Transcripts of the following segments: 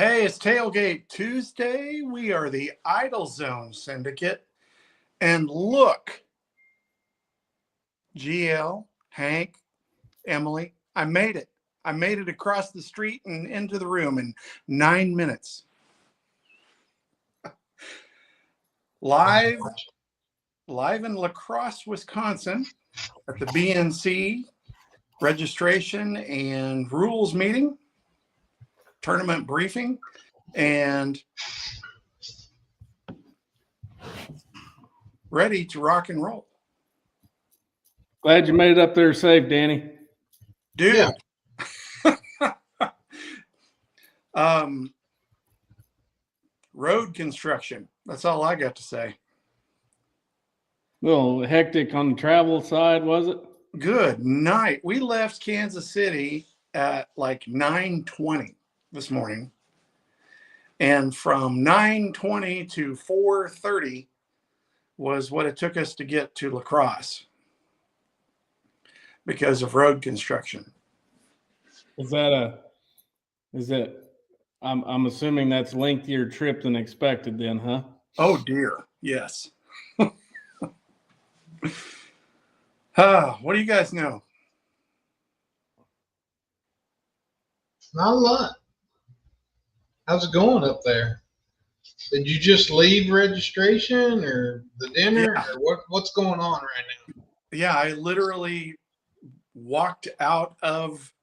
Hey, it's Tailgate Tuesday. We are the Idle Zone Syndicate. And look, GL, Hank, Emily, I made it. I made it across the street and into the room in 9 minutes. Live in La Crosse, Wisconsin at the BNC registration and rules meeting, tournament briefing, and ready to rock and roll. Glad you made it up there safe, Danny. Dude. Yeah. Road construction. That's all I got to say. A little hectic on the travel side, was it? Good night. We left Kansas City at like 9:20 this morning. And from 9:20 to 4:30 was what it took us to get to La Crosse because of road construction. I'm assuming that's lengthier trip than expected then, huh? Oh dear. Yes. What do you guys know? Not a lot. How's it going up there? Did you just leave registration or the dinner? Yeah. Or what's going on right now? Yeah, I literally walked out of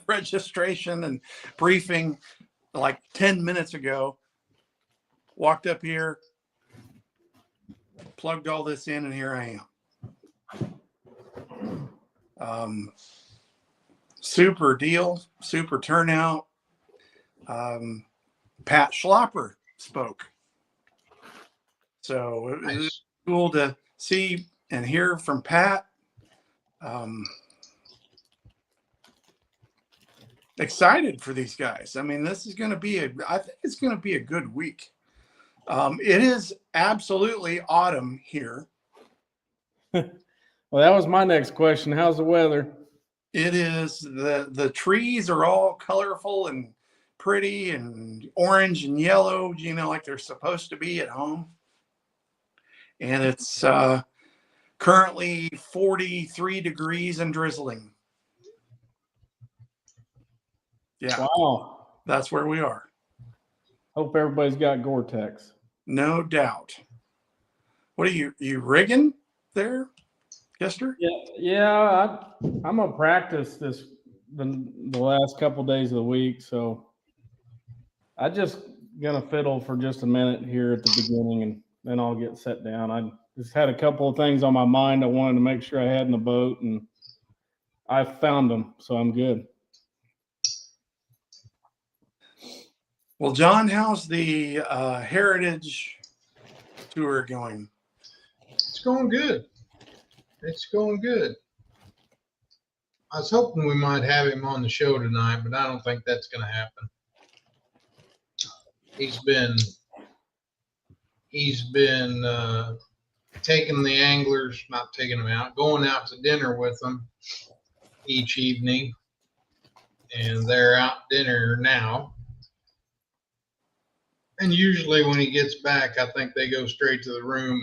registration and briefing like 10 minutes ago, walked up here, plugged all this in, and here I am. Super deal, super turnout. Pat Schlopper spoke. So it was cool to see and hear from Pat. Excited for these guys. I mean, this is going to be I think it's going to be a good week. It is absolutely autumn here. Well, that was my next question. How's the weather? It is. The trees are all colorful and pretty and orange and yellow, you know, like they're supposed to be at home. And it's currently 43 degrees and drizzling. Yeah. Wow. That's where we are. Hope everybody's got Gore-Tex. No doubt. What are you rigging there, Kester? Yeah. I'm gonna practice the last couple of days of the week, so I just gonna fiddle for just a minute here at the beginning, and then I'll get set down. I just had a couple of things on my mind I wanted to make sure I had in the boat, and I found them, so I'm good. Well, John, how's the Heritage Tour going? It's going good. It's going good. I was hoping we might have him on the show tonight, but I don't think that's going to happen. He's been taking the anglers, not taking them out, going out to dinner with them each evening, and they're out dinner now. And usually when he gets back, I think they go straight to the room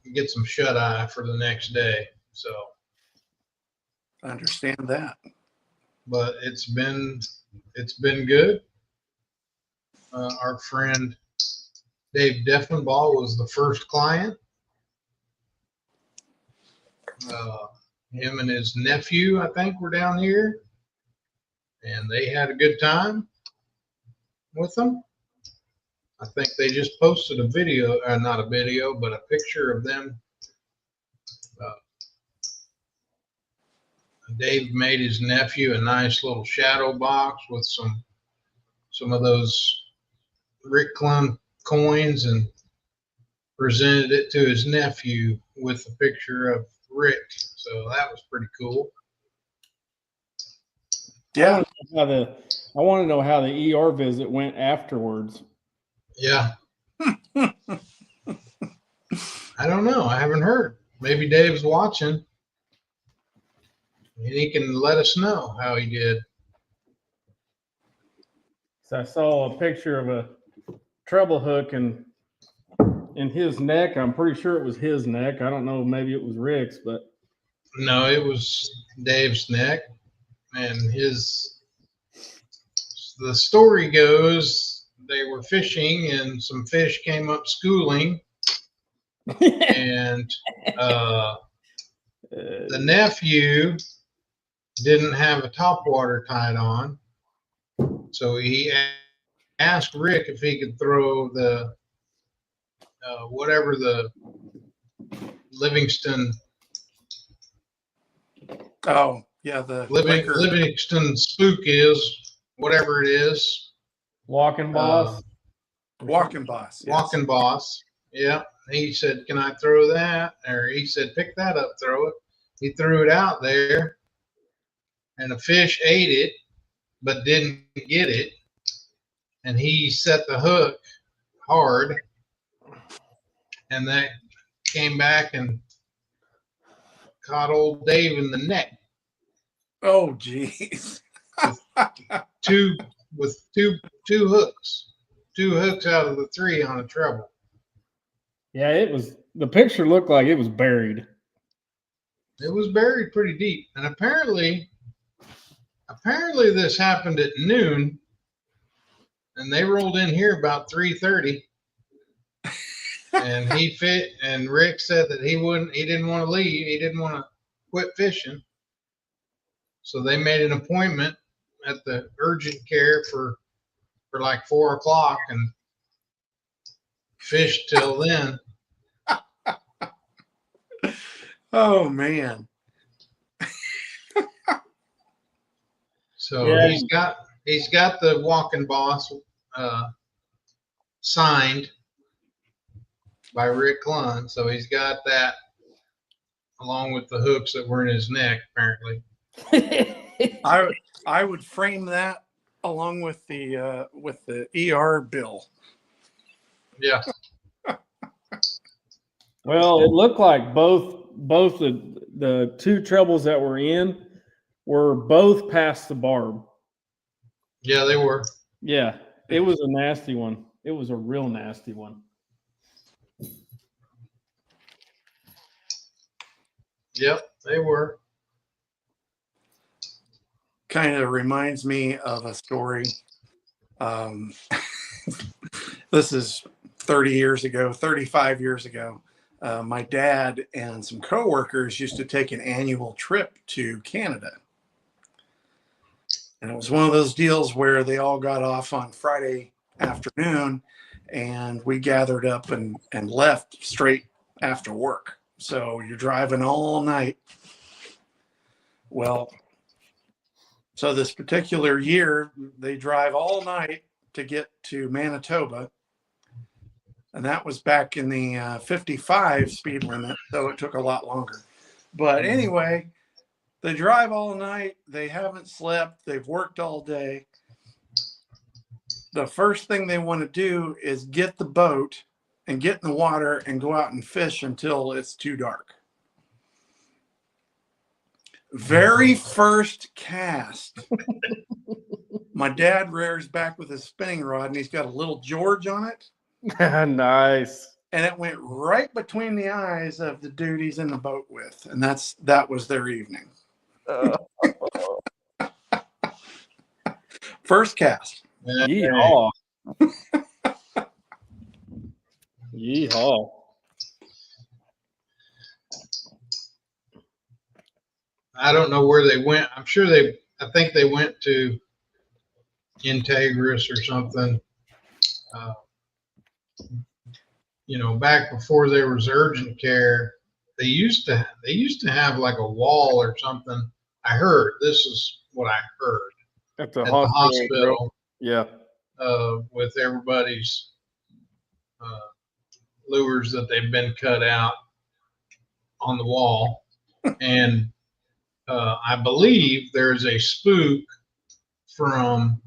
and get some shut-eye for the next day. So I understand that. But it's been good. Our friend Dave Deffenbaugh was the first client. Him and his nephew, I think, were down here, and they had a good time with them. I think they just posted a video, not a video, but a picture of them. Dave made his nephew a nice little shadow box with some of those Rick Clun coins and presented it to his nephew with a picture of Rick. So that was pretty cool. Yeah. I want to know how the ER visit went afterwards. Yeah. I don't know. I haven't heard. Maybe Dave's watching. And he can let us know how he did. So I saw a picture of a treble hook in his neck. I'm pretty sure it was his neck. I don't know, maybe it was Rick's, but No, it was Dave's neck, and the story goes they were fishing and some fish came up schooling, and the nephew didn't have a topwater tied on, so he asked Rick if he could throw the whatever the Livingston Oh, yeah, the liquor. Livingston spook is, whatever it is. Walking Boss. Walking Boss. Yes. Walking Boss. Yeah. He said, "Can I throw that?" Or he said, "Pick that up, throw it." He threw it out there, and a fish ate it, but didn't get it. And he set the hook hard, and that came back and caught old Dave in the neck. Oh, geez. two hooks, 2 hooks out of the 3 on a treble. Yeah, the picture looked like it was buried. It was buried pretty deep, and apparently this happened at noon, and they rolled in here about 3:30. And and Rick said that he didn't want to leave, he didn't want to quit fishing, so they made an appointment at the urgent care for like 4 o'clock and fished till then. Oh, man. So Yeah. he's got the Walking Boss signed by Rick Clun. So he's got that along with the hooks that were in his neck, apparently. I would frame that along with the ER bill. Yeah. Well, it looked like both the 2 trebles that were in were both past the barb. Yeah, they were. Yeah, it was a nasty one. It was a real nasty one. Yep, they were. Kind of reminds me of a story. This is 30 years ago, 35 years ago. My dad and some coworkers used to take an annual trip to Canada. And it was one of those deals where they all got off on Friday afternoon and we gathered up and left straight after work. So you're driving all night. Well, so this particular year, they drive all night to get to Manitoba. And that was back in the 55 speed limit, so it took a lot longer. But anyway, they drive all night. They haven't slept. They've worked all day. The first thing they want to do is get the boat and get in the water and go out and fish until it's too dark. Very first cast, my dad rears back with his spinning rod, and he's got a little George on it. Nice. And it went right between the eyes of the dude he's in the boat with. And that was their evening. First cast. Yeehaw. Yeehaw. I don't know where they went. I think they went to Integris or something. Back before there was urgent care, they used to have like a wall or something. I heard, this is what I heard At the at the hospital. Yeah. With everybody's lures that they've been cut out on the wall. And I believe there's a spook from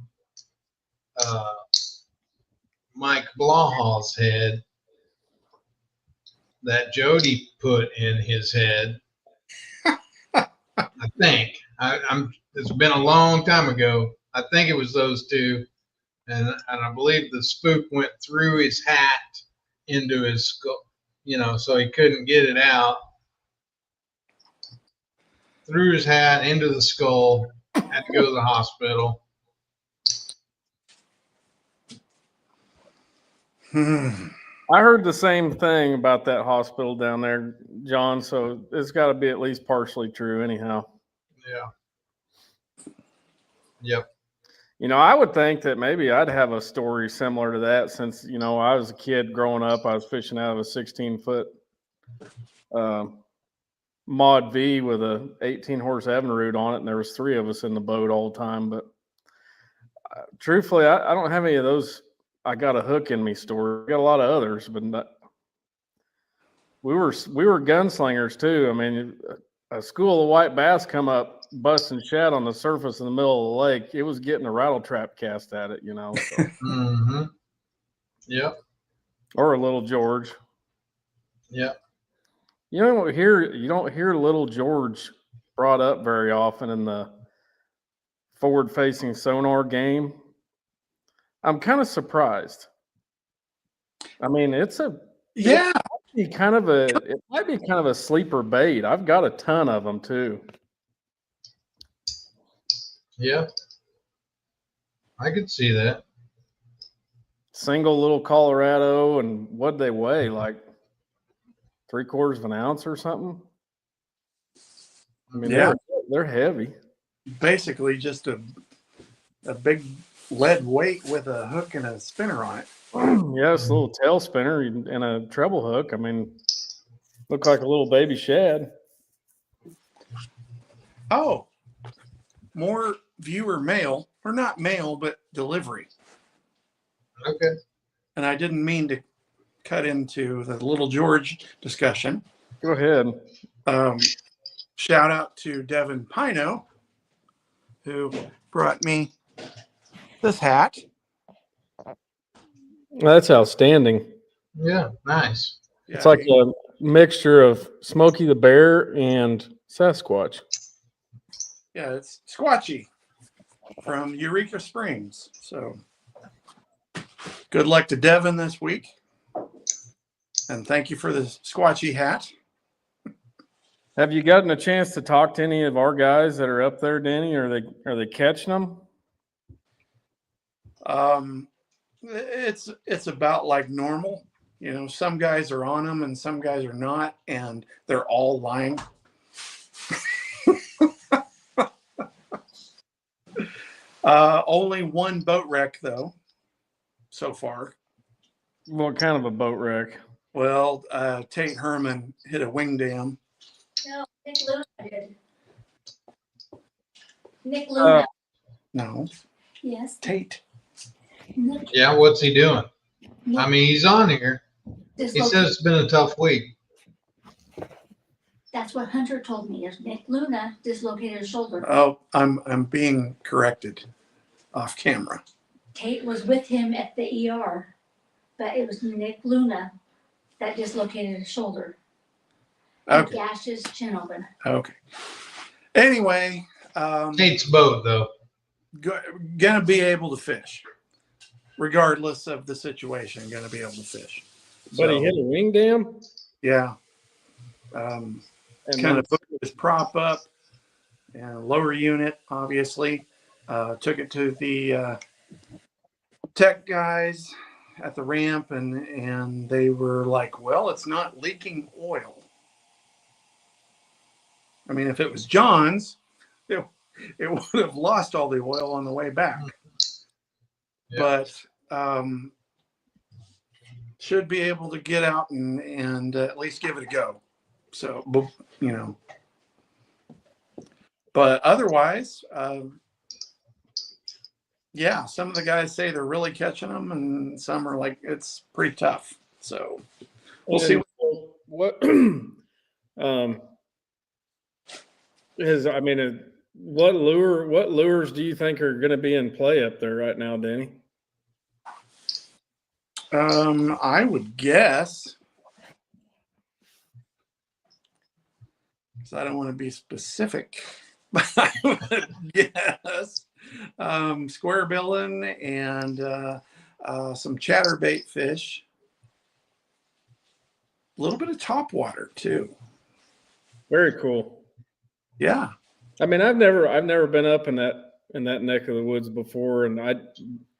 Mike Blahaw's head that Jody put in his head. I think. It's been a long time ago. I think it was those 2. and I believe the spook went through his hat into his skull, so he couldn't get it out. Threw his hat into the skull, had to go to the hospital. I heard the same thing about that hospital down there, John. So it's got to be at least partially true, anyhow. Yeah. Yep. I would think that maybe I'd have a story similar to that since, I was a kid growing up. I was fishing out of a 16-foot Mod V with a 18-horse Evinrude on it, and there was 3 of us in the boat all the time. But truthfully, I don't have any of those I got a hook in me stories. I got a lot of others, but we were gunslingers too. I mean, a school of white bass come up busting shad on the surface in the middle of the lake. It was getting a rattle trap cast at it, So. Mm-hmm. Yep. Or a little George. Yep. You don't hear little George brought up very often in the forward-facing sonar game. I'm kind of surprised. I mean, it might be kind of a sleeper bait. I've got a ton of them too. Yeah. I could see that. Single little Colorado, and what'd they weigh? Like 3/4 of an ounce or something? I mean, Yeah. they're heavy. Basically just a big lead weight with a hook and a spinner on it. Yeah, it's a little tail spinner and a treble hook. I mean, look like a little baby shad. Oh, more viewer mail, or not mail, but delivery. Okay. And I didn't mean to cut into the little George discussion. Go ahead. Shout out to Devin Pino, who brought me this hat. That's outstanding. Yeah. Nice. It's like a mixture of Smokey the Bear and Sasquatch. Yeah, it's Squatchy from Eureka Springs. So good luck to Devin this week. And thank you for the Squatchy hat. Have you gotten a chance to talk to any of our guys that are up there, Danny? Are they catching them? It's about like normal. Some guys are on them and some guys are not, and they're all lying. Only one boat wreck though, so far. What kind of a boat wreck? Well, Tate Herman hit a wing dam. No, Nick Luna did. Nick Luna. No, Yes. Tate. Nick, Yeah. What's he doing? Nick I mean, he's on here. He dislocated. says it's been a tough week. That's what Hunter told me. Is Nick Luna dislocated his shoulder. Oh, I'm being corrected off camera. Tate was with him at the ER, but it was Nick Luna that dislocated his shoulder. And Okay. gashed his chin open. Okay. Anyway, Tate's boat, though. gonna be able to fish, regardless of the situation. Gonna be able to fish. But he hit a wing dam? Yeah. And Kind of put his prop up and lower unit, obviously. Took it to the tech guys at the ramp, and they were like, well, it's not leaking oil. I mean, if it was John's, it would have lost all the oil on the way back. Yeah. But should be able to get out and at least give it a go. So, but otherwise, yeah, some of the guys say they're really catching them, and some are like, it's pretty tough. So we'll see. What what lures do you think are going to be in play up there right now, Danny? I would guess, because I don't want to be specific, but I would guess square billing, and some chatterbait fish. A little bit of topwater too. Very cool. Yeah. I mean, I've never been up in that neck of the woods before, and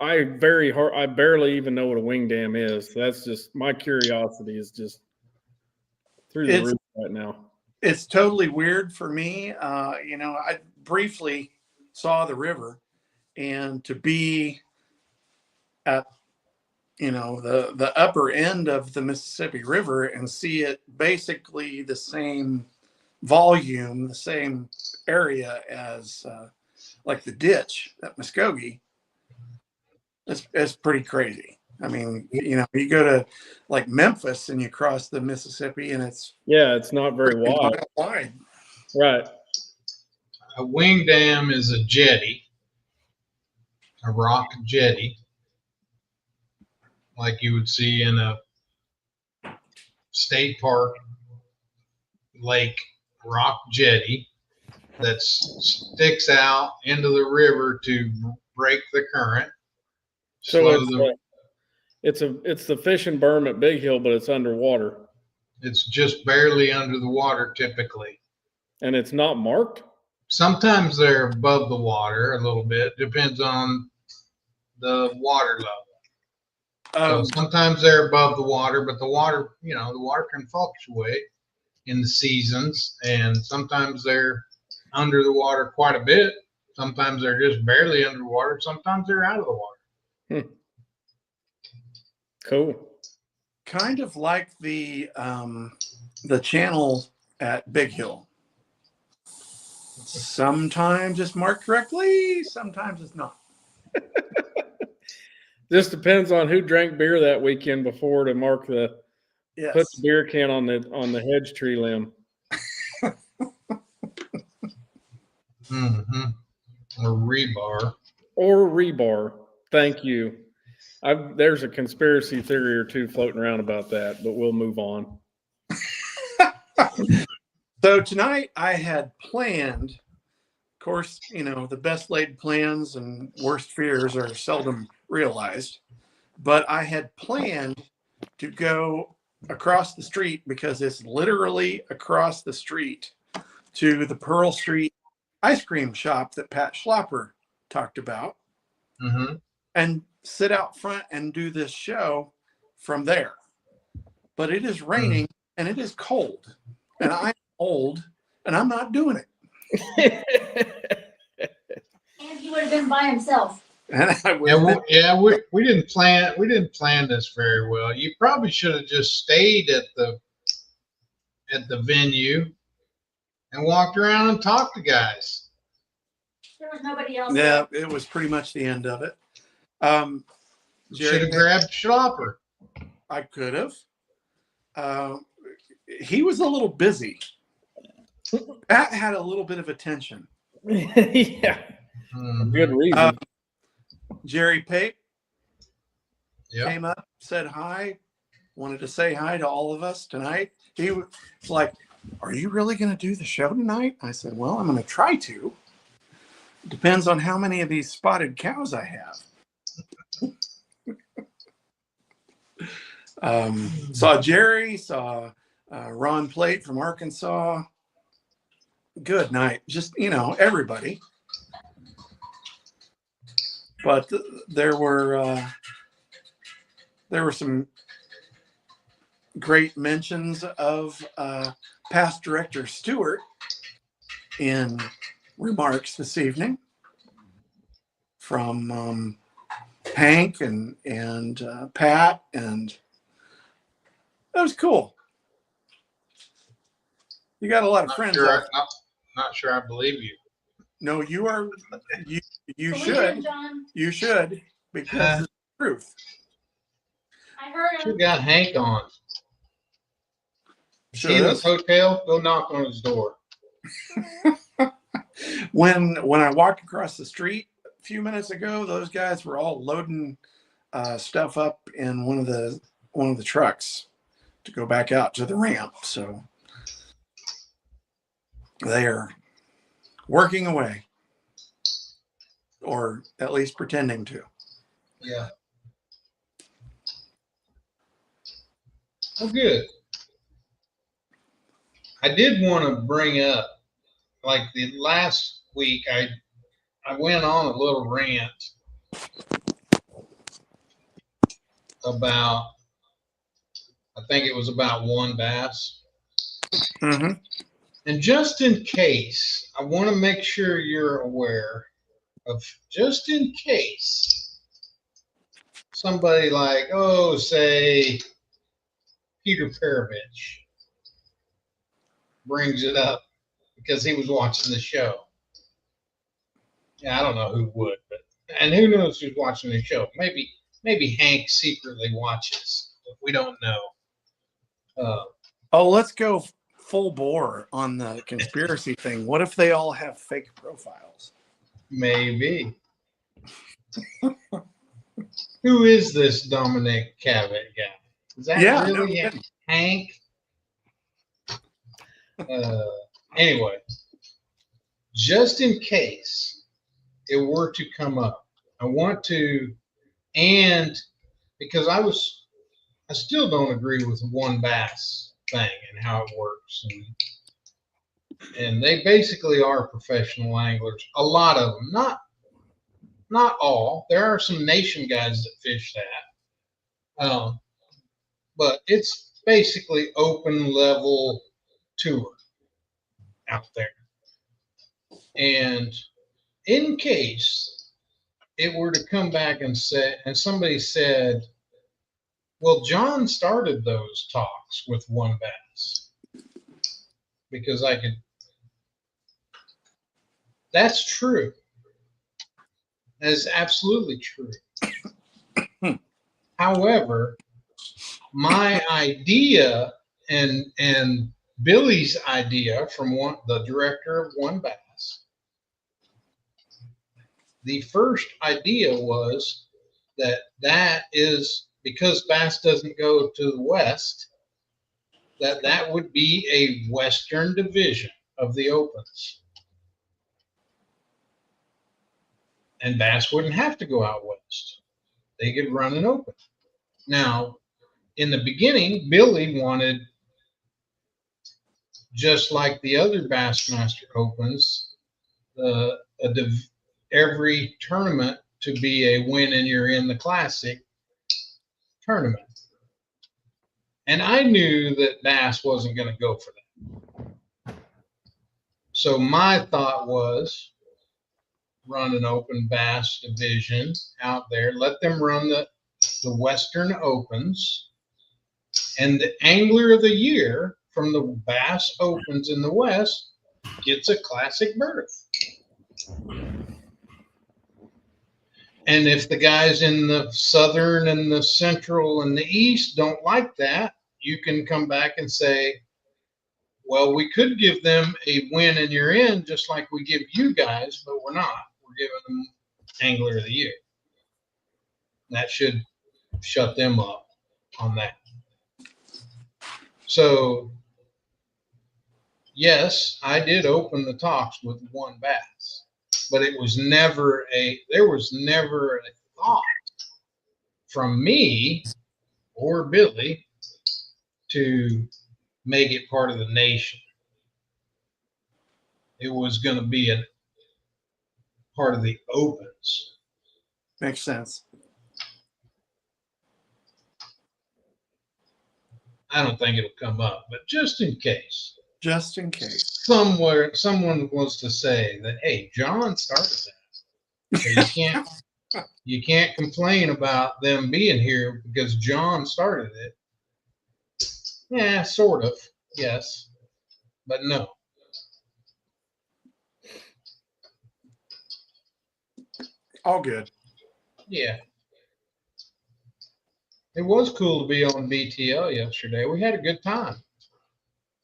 I barely even know what a wing dam is. That's just my curiosity is just through the roof right now. It's totally weird for me. I briefly saw the river, and to be at the upper end of the Mississippi River and see it basically the same volume, the same area as like the ditch at Muskogee, it's pretty crazy. I mean, you go to like Memphis and you cross the Mississippi and it's not very wide. Right. A wing dam is a jetty, a rock jetty, like you would see in a state park lake rock jetty that sticks out into the river to break the current. So it's the fishing berm at Big Hill, but it's underwater. It's just barely under the water typically. And it's not marked? Sometimes they're above the water a little bit, depends on the water level. So sometimes they're above the water, but the water can fluctuate in the seasons, and sometimes they're under the water quite a bit. Sometimes they're just barely underwater. Sometimes they're out of the water. Cool. Kind of like the channel at Big Hill. Sometimes it's marked correctly, sometimes it's not. Just depends on who drank beer that weekend before to mark put the beer can on the hedge tree limb. Mm-hmm. Or rebar. Thank you. There's a conspiracy theory or two floating around about that, but we'll move on. So tonight I had planned, of course, the best laid plans and worst fears are seldom realized, but I had planned to go across the street, because it's literally across the street, to the Pearl Street ice cream shop that Pat Schlopper talked about, and sit out front and do this show from there. But it is raining and it is cold, and I'm old and I'm not doing it. And he would have been by himself. And we didn't plan this very well. You probably should have just stayed at the venue and walked around and talked to guys. There was nobody else. Yeah, it was pretty much the end of it. Should have grabbed Schlopper. I could have. He was a little busy. Pat had a little bit of attention. Yeah. Good reason. Jerry Pape came up, said hi, wanted to say hi to all of us tonight. He was like, "Are you really going to do the show tonight?" I said, "Well, I'm going to try to. Depends on how many of these spotted cows I have." Saw Jerry, saw Ron Plate from Arkansas. Good night. Just, everybody. But there were some great mentions of past director Stewart in remarks this evening from Hank and Pat, and that was cool. You got a lot of friends. Not sure I believe you. No, you are. You should. You should, because it's the truth. I heard him. You got Hank on. Is he in this hotel? Go knock on his door. When I walked across the street a few minutes ago, those guys were all loading stuff up in one of the trucks to go back out to the ramp. So they are working away. or at least pretending to. Yeah. Well, good. I did want to bring up, like the last week, I went on a little rant about, I think it was about one bass. Mm-hmm. And just in case, I want to make sure you're aware of, just in case somebody like, oh, say Peter Perovich brings it up because he was watching the show. Yeah, I don't know who would, but and who knows who's watching the show? Maybe Hank secretly watches. But we don't know. Oh, let's go full bore on the conspiracy thing. What if they all have fake profiles? Maybe. Who is this Dominic Cavett guy? Is that Yeah, really no kidding. Hank? Anyway, just in case it were to come up, I want to, and because I still don't agree with one bass thing and how it works, and they basically are professional anglers. A lot of them, not all. There are some nation guys that fish that, but it's basically open level tour out there. And in case it were to come back and somebody said, well, John started those talks with one bass because that's true. That is absolutely true. However, my idea and Billy's idea from the director of One Bass, the first idea was that is because bass doesn't go to the west, that would be a western division of the opens. And bass wouldn't have to go out west. They could run an open. Now, in the beginning, Billy wanted, just like the other Bassmaster Opens, every tournament to be a win and you're in the classic tournament. And I knew that Bass wasn't going to go for that. So my thought was run an open Bass division out there, let them run the Western Opens, and the Angler of the Year from the Bass Opens in the West gets a classic berth. And if the guys in the Southern and the Central and the East don't like that, you can come back and say, well, we could give them a win and you're in, just like we give you guys, but we're not. We're giving them Angler of the Year. That should shut them up on that. So, yes, I did open the talks with one bass, but there was never a thought from me or Billy to make it part of the nation. It was going to be a part of the opens. Makes sense. I don't think it'll come up, but just in case. Just in case. Somewhere, someone wants to say that, hey, John started that. So you can't complain about them being here because John started it. Yeah, sort of. Yes. But no. All good. Yeah. It was cool to be on BTL yesterday. We had a good time.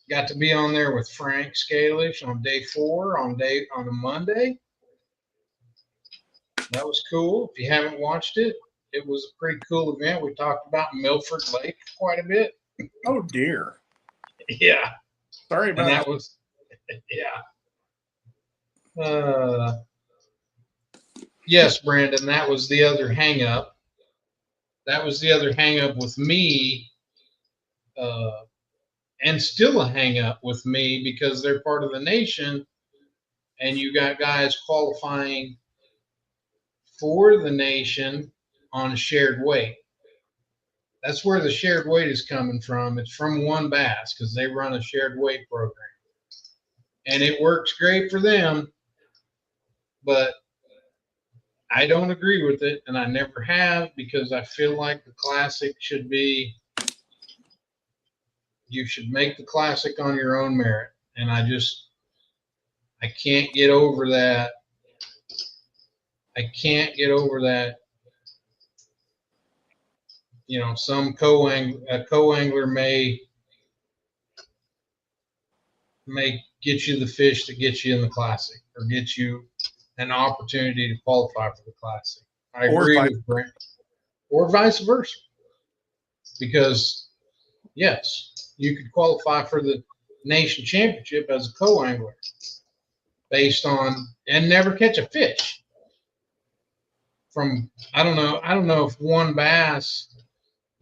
Got to be on there with Frank Scalish on day 4 on a Monday. That was cool. If you haven't watched it, it was a pretty cool event. We talked about Milford Lake quite a bit. Oh dear. Yeah. Sorry about And that was, yeah. Yes, Brandon, that was the other hang up. That was the other hang up with me, and still a hang up with me because they're part of the nation, and you got guys qualifying for the nation on shared weight. That's where the shared weight is coming from. It's from One Bass because they run a shared weight program, and it works great for them. But I don't agree with it, and I never have because I feel like the classic should be. You should make the classic on your own merit, and I can't get over that. I can't get over that. You know, some co-angler may get you the fish that gets you in the classic or get you an opportunity to qualify for the classic. I Or agree vice- with Brent, or vice versa. Because yes, you could qualify for the nation championship as a co-angler based on and never catch a fish. From I don't know if One Bass,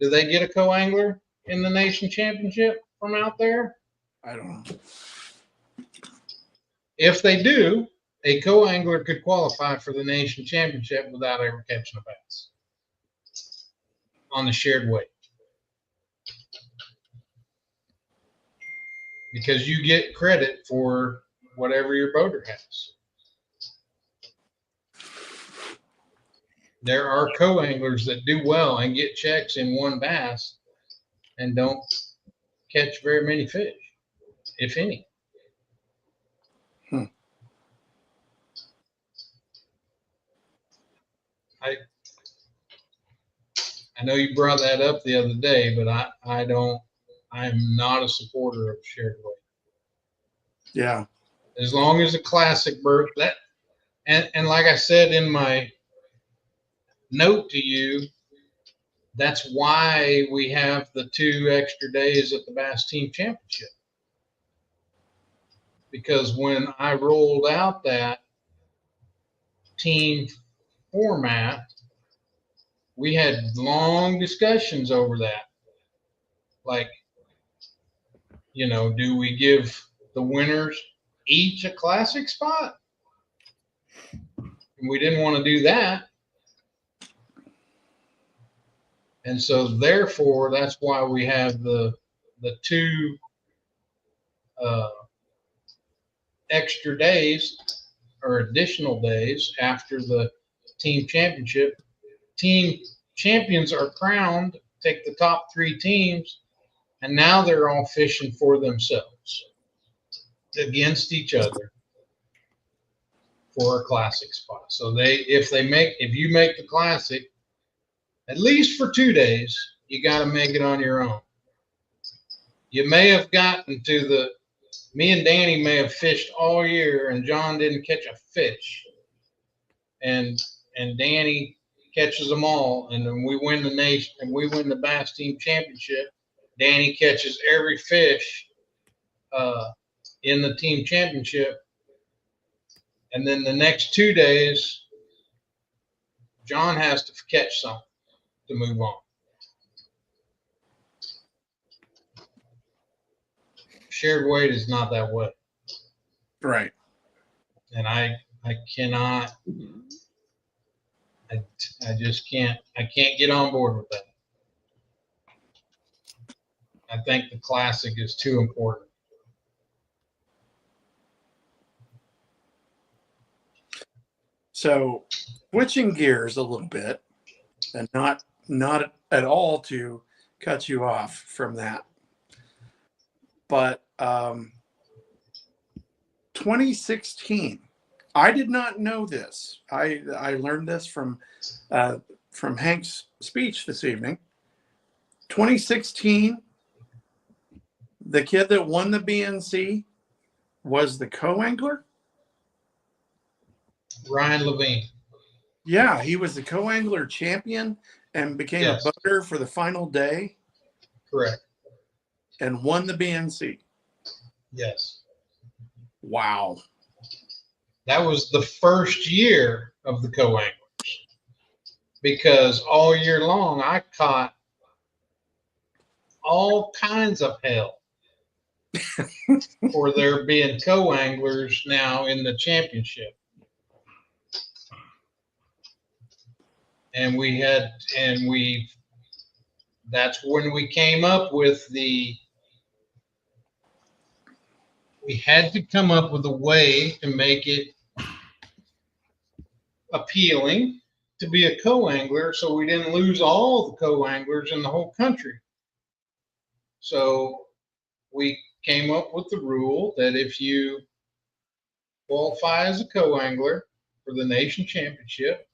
do they get a co-angler in the nation championship from out there? I don't know. If they do, a co-angler could qualify for the nation championship without ever catching a bass on the shared weight. Because you get credit for whatever your boater has. There are co-anglers that do well and get checks in One Bass and don't catch very many fish, if any. I know you brought that up the other day, but I am not a supporter of shared weight. Yeah. As long as a classic bird that and like I said in my note to you, that's why we have the 2 extra days at the Bass Team Championship. Because when I rolled out that team format, we had long discussions over that. Like, you know, do we give the winners each a classic spot? And we didn't want to do that. And so therefore, that's why we have the 2 extra days or additional days after the team championship. Team champions are crowned, take the top 3 teams, and now they're all fishing for themselves against each other for a classic spot. So if you make the classic, at least for 2 days, you got to make it on your own. You may have gotten to me and Danny may have fished all year and John didn't catch a fish. And Danny catches them all, and then we win the nation and we win the Bass Team Championship. Danny catches every fish in the team championship, and then the next 2 days, John has to catch some to move on. Shared weight is not that way, Right. and I cannot. I just can't. I can't get on board with that. I think the classic is too important. So switching gears a little bit and not at all to cut you off from that. But 2016, I did not know this. I learned this from Hank's speech this evening. 2016, the kid that won the BNC was the co-angler. Ryan Levine. Yeah, he was the co-angler champion and became Yes. a boater for the final day Correct. and won the BNC. Yes. Wow. That was the first year of the co-anglers, because all year long I caught all kinds of hell for there being co-anglers now in the championship. And that's when we came up with we had to come up with a way to make it appealing to be a co-angler, so we didn't lose all the co-anglers in the whole country. So we came up with the rule that if you qualify as a co-angler for the nation championship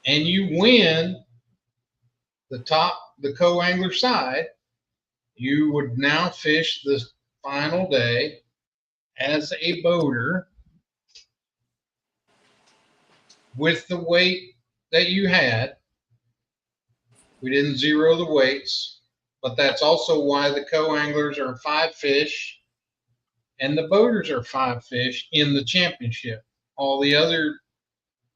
and you win the co-angler side, you would now fish the final day as a boater with the weight that you had. We didn't zero the weights, but that's also why the co-anglers are 5 fish and the boaters are 5 fish in the championship. All the other,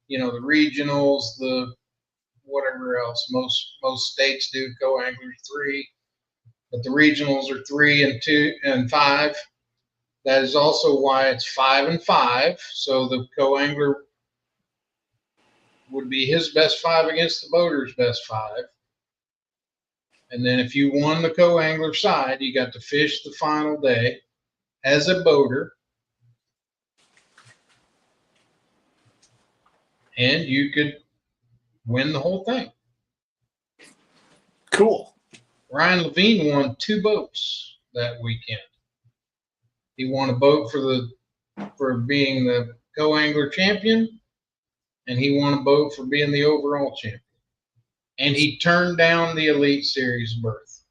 the regionals, the whatever else, most states do co-anglers 3, but the regionals are 3 and 2 and 5. That is also why it's 5 and 5. So the co-angler would be his best 5 against the boater's best 5. And then if you won the co-angler side, you got to fish the final day as a boater. And you could win the whole thing. Cool. Ryan Levine won 2 boats that weekend. He won a boat for being the co-angler champion, and he won a boat for being the overall champion. And he turned down the Elite Series berth.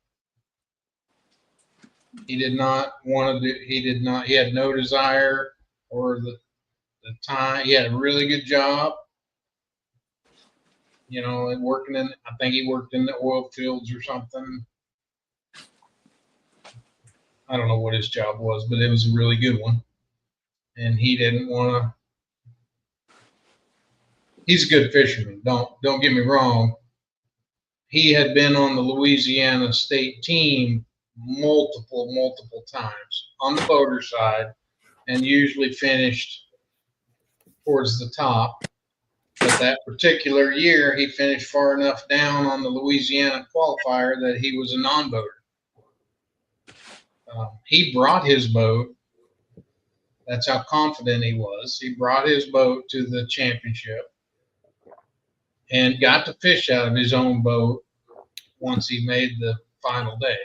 He did not want to do. He had no desire or the time. He had a really good job. Working I think he worked in the oil fields or something. I don't know what his job was, but it was a really good one. And he didn't want to. He's a good fisherman. Don't get me wrong. He had been on the Louisiana state team multiple times on the boater side and usually finished towards the top. But that particular year, he finished far enough down on the Louisiana qualifier that he was a non-boater. He brought his boat. That's how confident he was. He brought his boat to the championship and got to fish out of his own boat once he made the final day.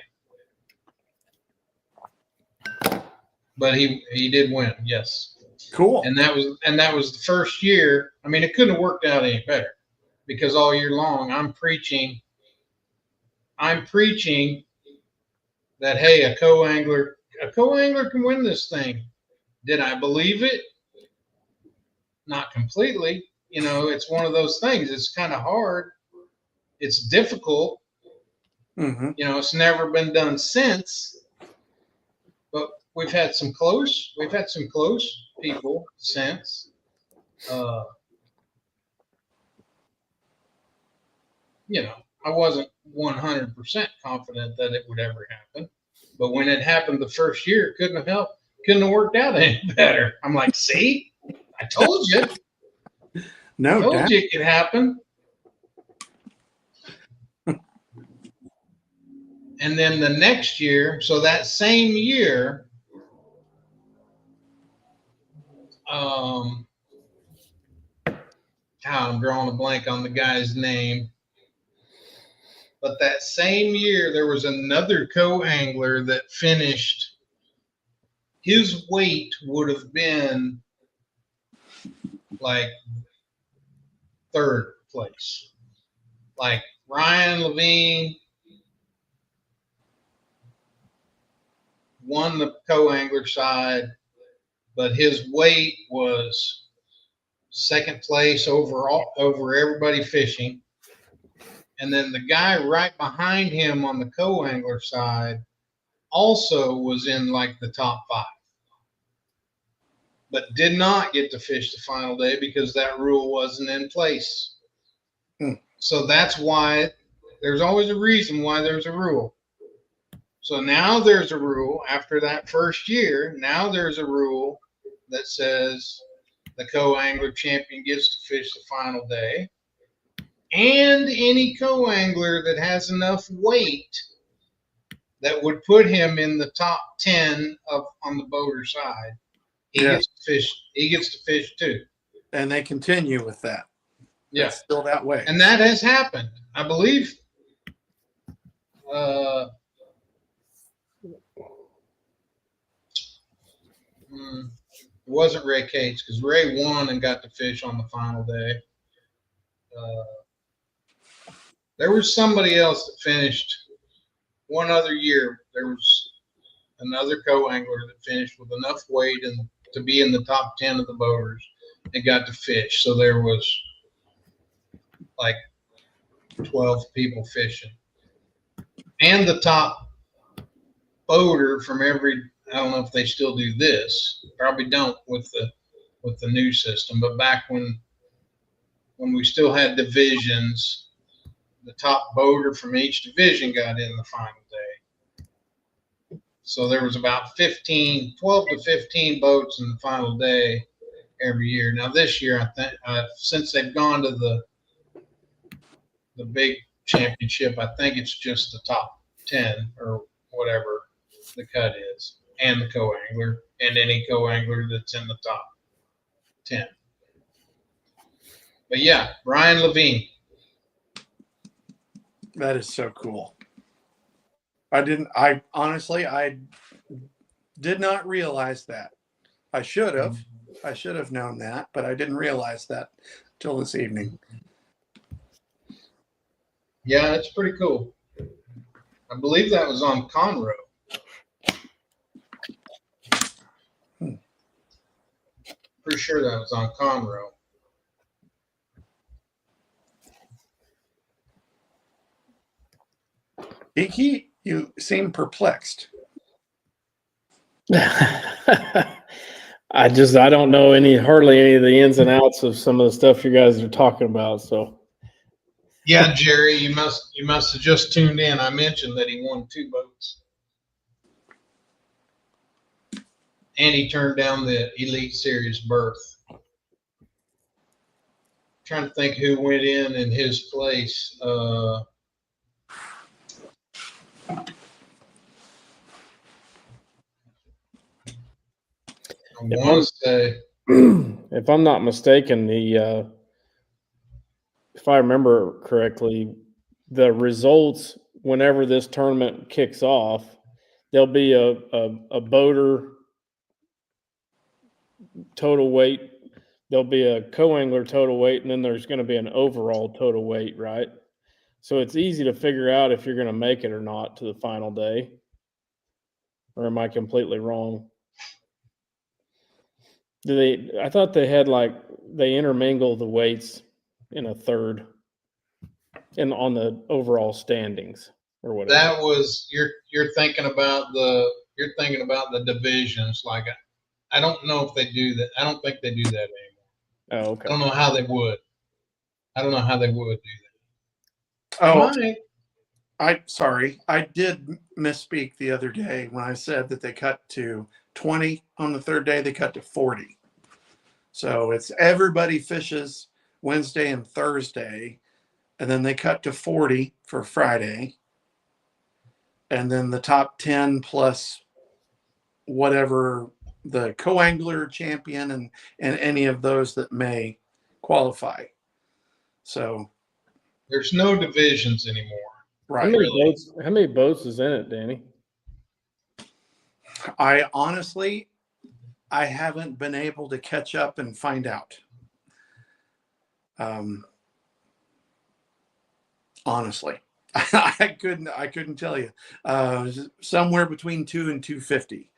But he did win, yes. Cool. And that was the first year. I mean, it couldn't have worked out any better, because all year long I'm preaching that, hey, a co-angler can win this thing. Did I believe it? Not completely. It's one of those things. It's kind of hard. It's difficult. Mm-hmm. It's never been done since. But we've had some close people since. I wasn't 100% confident that it would ever happen. But when it happened the first year, couldn't have worked out any better. I'm like, see, I told you. No Told doubt. you it could happen. And then the next year, so that same year, I'm drawing a blank on the guy's name. But that same year, there was another co-angler that finished. His weight would have been like 3rd place. Like Ryan Levine won the co-angler side, but his weight was 2nd place overall over everybody fishing. And then the guy right behind him on the co-angler side also was in like the top 5. but did not get to fish the final day because that rule wasn't in place. Hmm. So that's why there's always a reason why there's a rule. So now there's a rule after that first year. Now there's a rule that says the co-angler champion gets to fish the final day, and any co-angler that has enough weight that would put him in the top 10 of on the boater side, he Yeah. gets to fish. He gets to fish too. And they continue with that. Yeah, It's still that way. and that has happened. I believe. It wasn't Ray Cates because Ray won and got to fish on the final day. There was somebody else that finished one other year. There was another co-angler that finished with enough weight and to be in the top 10 of the boaters and got to fish. So there was like 12 people fishing. And the top boater from every, I don't know if they still do this, probably don't with the new system, but back when we still had divisions, the top boater from each division got in the final day. So there was about 12 to 15 boats in the final day every year. Now this year, I think since they've gone to the big championship, I think it's just the top 10 or whatever the cut is, and the co-angler, and any co-angler that's in the top 10. But yeah, Brian Levine. That is so cool. I honestly did not realize that. I should have known that, but I didn't realize that till this evening. Yeah, it's pretty cool. I believe that was on Conroe. Pretty sure that was on Conroe. Iki, you seem perplexed. I don't know hardly any of the ins and outs of some of the stuff you guys are talking about. So Yeah, Jerry, you must have just tuned in. I mentioned that he won 2 boats. And he turned down the Elite Series berth. Trying to think who went in his place. I want to say, if I'm not mistaken, if I remember correctly, the results whenever this tournament kicks off, there'll be a boater total weight, there'll be a co-angler total weight, and then there's going to be an overall total weight, right? So it's easy to figure out if you're going to make it or not to the final day. Or am I completely wrong? I thought they had they intermingle the weights in a third and on the overall standings or whatever. that was you're thinking about the divisions. Like, I don't know if they do that. I don't think they do that anymore. Oh, okay. I don't know how they would. I don't know how they would do that. Oh, Might. Sorry. I did misspeak the other day when I said that they cut to 20 on the third day. They cut to 40. So it's everybody fishes Wednesday and Thursday, and then they cut to 40 for Friday. And then the top 10 plus whatever the co-angler champion and any of those that may qualify. So There's no divisions anymore. right. How many boats is in it, Danny? I honestly haven't been able to catch up and find out. Honestly, I couldn't tell you. Somewhere between 2 and 250.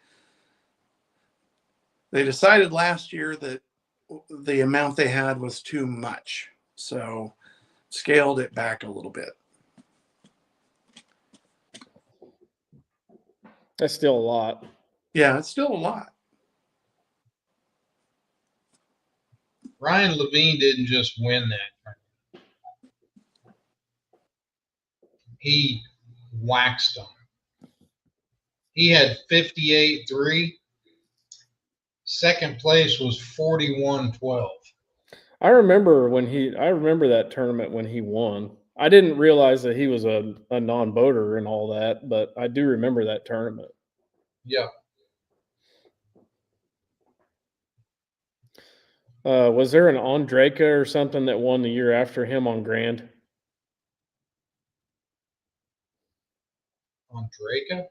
They decided last year that the amount they had was too much, so scaled it back a little bit. That's still a lot. Yeah, it's still a lot. Ryan Levine didn't just win that. He waxed them. He had 58-3. Second place was 41-12. I remember that tournament when he won. I didn't realize that he was a non-boater and all that, but I do remember that tournament. Yeah. Was there an Andreka or something that won the year after him on Grand? Andreka?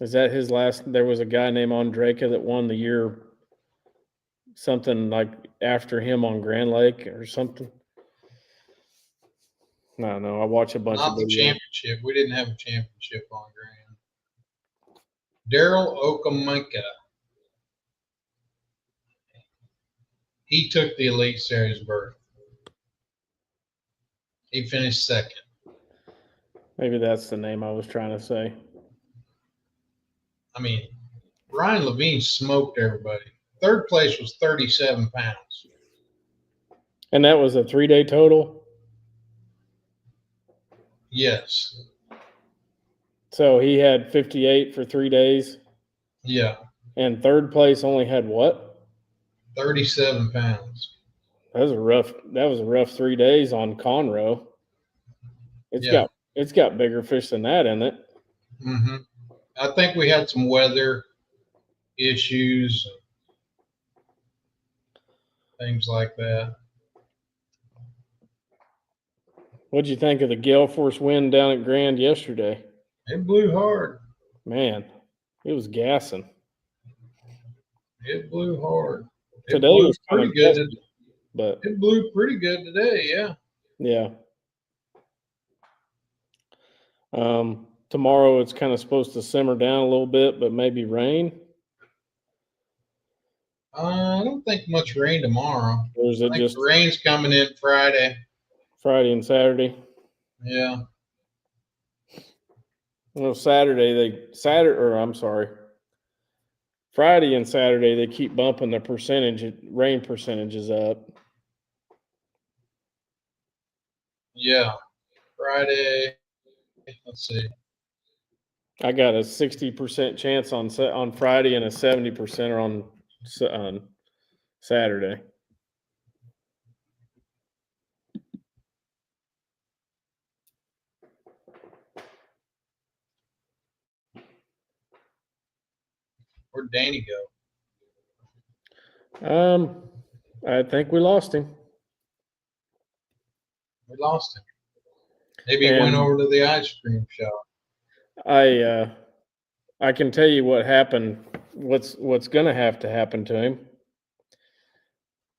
Is that his last? There was a guy named Andreka that won the year, something like after him on Grand Lake or something. No, I watch a bunch Not of the videos. championship. We didn't have a championship on Grand. Daryl Okaminka. He took the Elite Series berth. He finished second. Maybe that's the name I was trying to say. I mean, Ryan Levine smoked everybody. Third place was 37 pounds. And that was a 3-day total? Yes. So he had 58 for 3 days? Yeah. And third place only had what? 37 pounds. That was a rough 3 days on Conroe. It's got bigger fish than that in it. Mm-hmm. I think we had some weather issues and things like that. What'd you think of the gale force wind down at Grand yesterday? It blew hard. Man, it was gassing. It blew hard. Today was pretty good. But it blew pretty good today. Yeah. Yeah. Tomorrow it's kind of supposed to simmer down a little bit, but maybe rain. I don't think much rain tomorrow. Or is it just the rain's coming in Friday and Saturday? Yeah. Well, Friday and Saturday they keep bumping the rain percentages up. Yeah. Friday. Let's see. I got a 60% chance on Friday and a 70% on Saturday. Where'd Danny go? I think we lost him. We lost him. Maybe he went over to the ice cream shop. I can tell you what happened. What's going to have to happen to him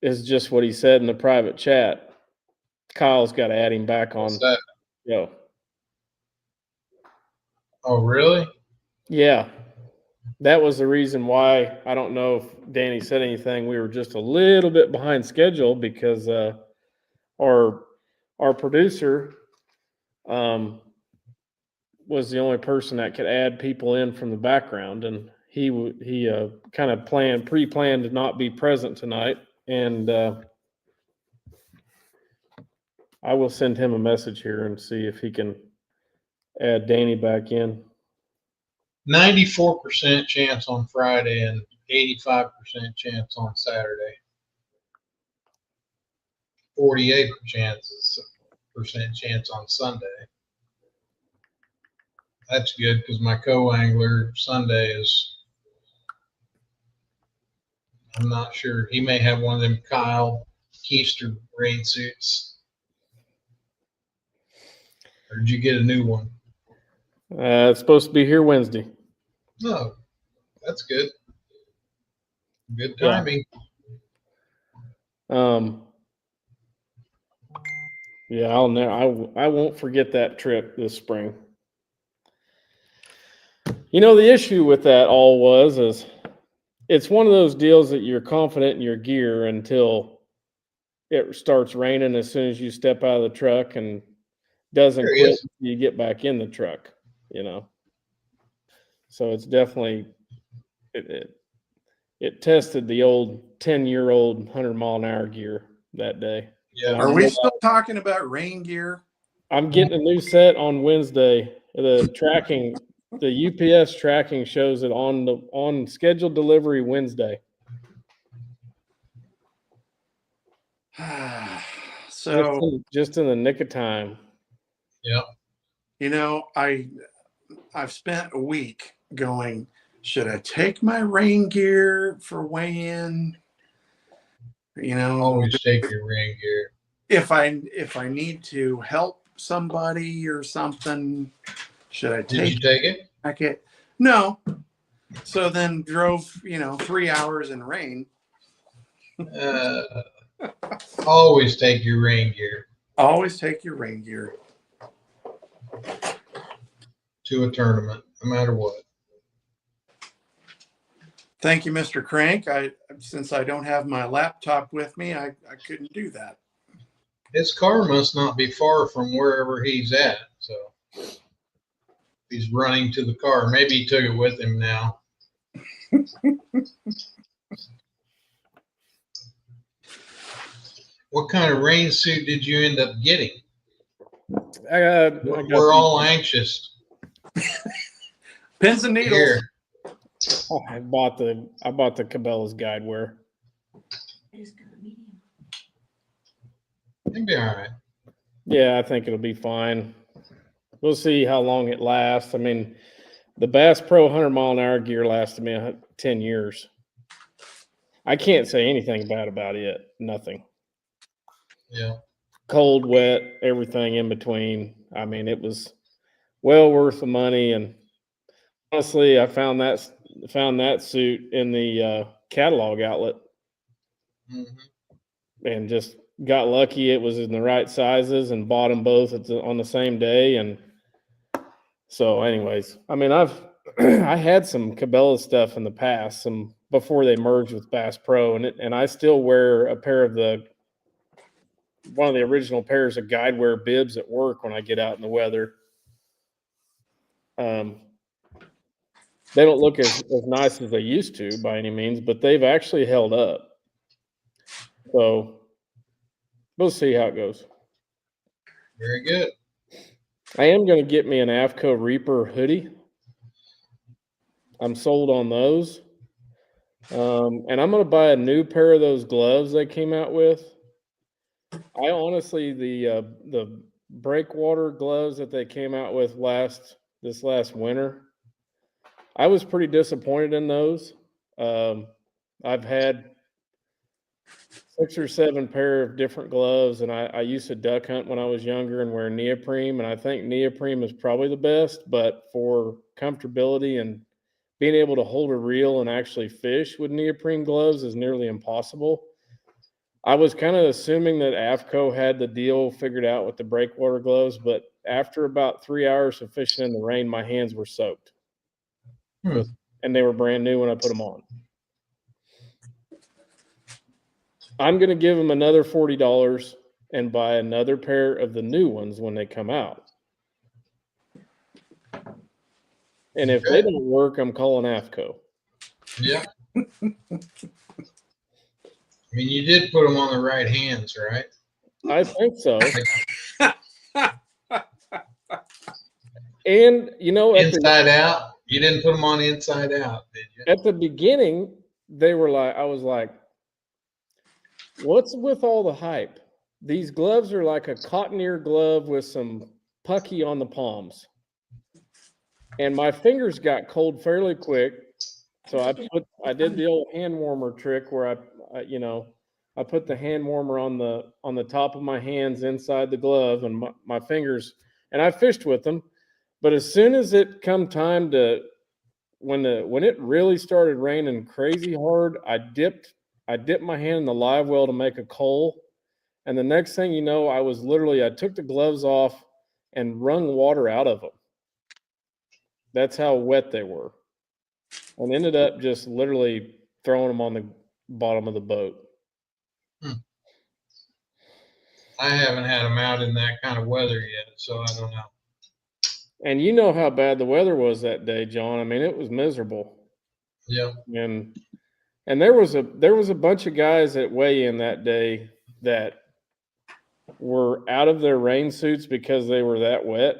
is just what he said in the private chat. Kyle's got to add him back on. What's that? Yo. Oh, really? Yeah. That was the reason why. I don't know if Danny said anything. We were just a little bit behind schedule because our producer was the only person that could add people in from the background, and he kind of pre-planned to not be present tonight, and I will send him a message here and see if he can add Danny back in. 94% chance on Friday and 85% chance on Saturday. 48% chance on Sunday. That's good because my co-angler Sunday is, I'm not sure. He may have one of them Kyle Keister rain suits. Or did you get a new one? It's supposed to be here Wednesday. No, that's good. Good timing. Yeah, I won't forget that trip this spring. You know, the issue with that all is it's one of those deals that you're confident in your gear until it starts raining as soon as you step out of the truck and doesn't quit until you get back in the truck, you know. So it's definitely it tested the old 10-year-old 100-mile-an-hour gear. that day. Yeah. Are we still talking about rain gear? I'm getting a new set on Wednesday. The UPS tracking shows it on scheduled delivery Wednesday. So, just in the nick of time. Yep. you know, I've spent a week going, should I take my rain gear for weigh-in? You know, Always take your rain gear. if I need to help somebody or something, should I Did you take it? it? No. So then drove, 3 hours in rain. Always take your rain gear Always take your rain gear. to a tournament, no matter what. Thank you, Mr. Crank. Since I don't have my laptop with me, I couldn't do that. His car must not be far from wherever he's at. So he's running to the car. Maybe he took it with him now. What kind of rain suit did you end up getting? We're all anxious. Pins and needles. Here. I bought the Cabela's guide wear. It'll be all right. Yeah, I think it'll be fine. We'll see how long it lasts. I mean, the Bass Pro 100-mile-an-hour gear lasted me 10 years. I can't say anything bad about it. Nothing. Yeah. Cold, wet, everything in between. I mean, it was well worth the money. And honestly, I found that suit in the catalog outlet, and just got lucky. It was in the right sizes and bought them both on the same day. And so, anyways, I mean, I had some Cabela stuff in the past, some before they merged with Bass Pro, and I still wear a pair of one of the original pairs of guide wear bibs at work when I get out in the weather. They don't look as nice as they used to by any means, but they've actually held up. So we'll see how it goes. Very good. I am going to get me an AFCO Reaper hoodie. I'm sold on those. And I'm going to buy a new pair of those gloves they came out with. I honestly, the breakwater gloves that they came out with this last winter, I was pretty disappointed in those. I've had 6 or 7 pair of different gloves, and I used to duck hunt when I was younger and wear neoprene, and I think neoprene is probably the best, but for comfortability and being able to hold a reel and actually fish with neoprene gloves is nearly impossible. I was kind of assuming that AFCO had the deal figured out with the breakwater gloves, but after about 3 hours of fishing in the rain, my hands were soaked. And they were brand new when I put them on. I'm going to give them another $40 and buy another pair of the new ones when they come out. And if they don't work, I'm calling AFCO. Yeah. I mean, you did put them on the right hands, right? I think so. And, inside out? You didn't put them on inside out, did you? At the beginning, I was like, what's with all the hype? These gloves are like a cotton ear glove with some pucky on the palms. And my fingers got cold fairly quick. So I did the old hand warmer trick where I put the hand warmer on the top of my hands inside the glove and my fingers, and I fished with them. But as soon as it come time to when it really started raining crazy hard, I dipped my hand in the live well to make a coal, and the next thing you know, I took the gloves off and wrung water out of them. That's how wet they were, and ended up just literally throwing them on the bottom of the boat. I haven't had them out in that kind of weather yet, so I don't know. And you know how bad the weather was that day, John. I mean, it was miserable. Yeah. And there was a bunch of guys that weigh in that day that were out of their rain suits because they were that wet.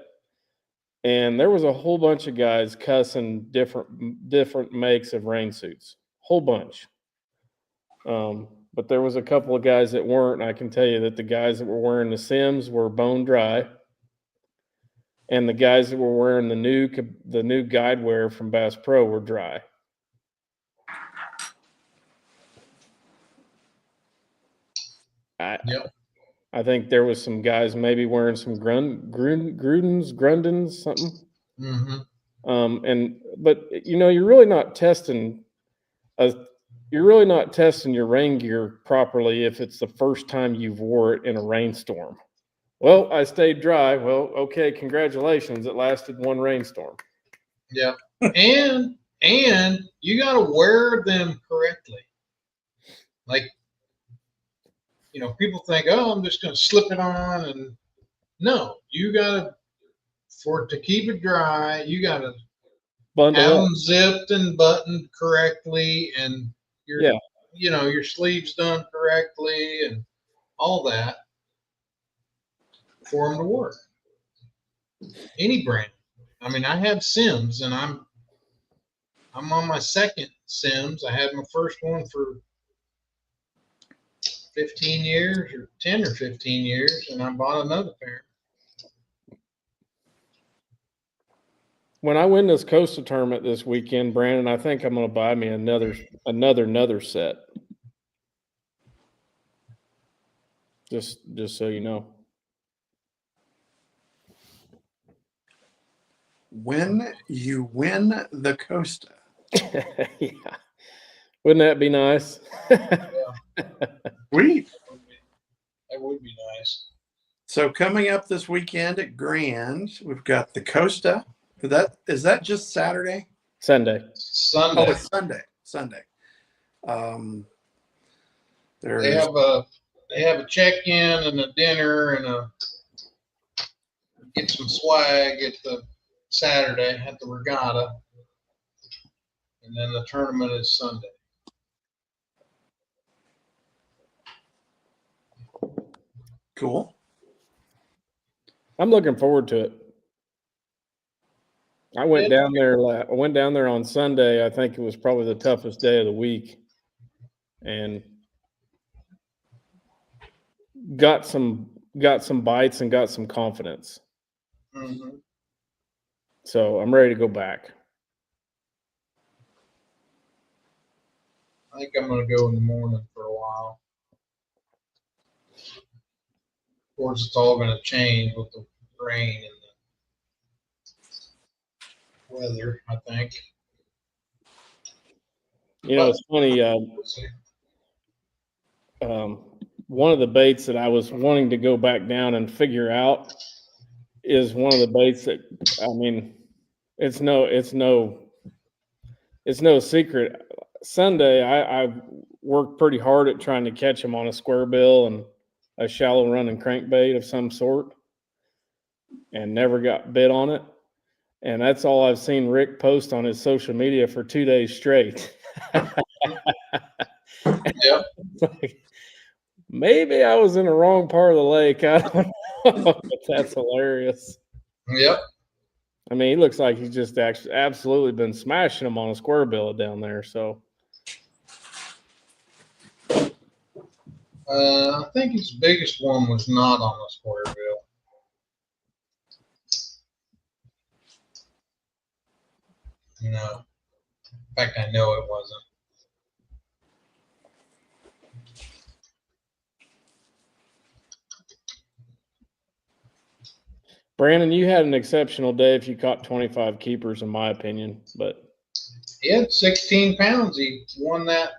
And there was a whole bunch of guys cussing different makes of rain suits, whole bunch. But there was a couple of guys that weren't. And I can tell you that the guys that were wearing the Sims were bone dry, and the guys that were wearing the new guide wear from Bass Pro were dry. I think there was some guys maybe wearing some Grundens, something. Mm-hmm. But you're really not testing your rain gear properly if it's the first time you've wore it in a rainstorm. Well, I stayed dry. Well, okay, congratulations. It lasted one rainstorm. Yeah. And you got to wear them correctly. Like, people think, oh, I'm just going to slip it on. And no, you got to, to keep it dry, you got to Bundle have up. them zipped and buttoned correctly, and your sleeves done correctly and all that for them to work. Any brand. I mean, I have Sims, and I'm on my second Sims. I had my first one for 15 years or 10 or 15 years, and I bought another pair. When I win this Costa tournament this weekend, Brandon, I think I'm going to buy me another set. Just so you know. When you win the Costa. Yeah. Wouldn't that be nice? Sweet. That would be nice. So coming up this weekend at Grand, we've got the Costa. Is that just Saturday? Sunday. Sunday. Oh, it's Sunday. They have a check-in and a dinner and get some swag at the Saturday at the regatta, and then the tournament is Sunday. Cool. I'm looking forward to it. I went down there on Sunday. I think it was probably the toughest day of the week, and got some bites and got some confidence. Mm-hmm. So I'm ready to go back. I think I'm going to go in the morning for a while. Of course, it's all going to change with the rain and the weather, I think. It's funny. One of the baits that I was wanting to go back down and figure out is one of the baits that, I mean, it's no secret. Sunday, I worked pretty hard at trying to catch him on a square bill and a shallow running crankbait of some sort, and never got bit on it. And that's all I've seen Rick post on his social media for 2 days straight. Yep. Like, maybe I was in the wrong part of the lake. I don't know, but that's hilarious. Yep. I mean, he looks like he's just actually absolutely been smashing them on a square billet down there. So I think his biggest one was not on the square bill. No. In fact, I know it wasn't. Brandon, you had an exceptional day if you caught 25 keepers, in my opinion. But He had 16 pounds. He won that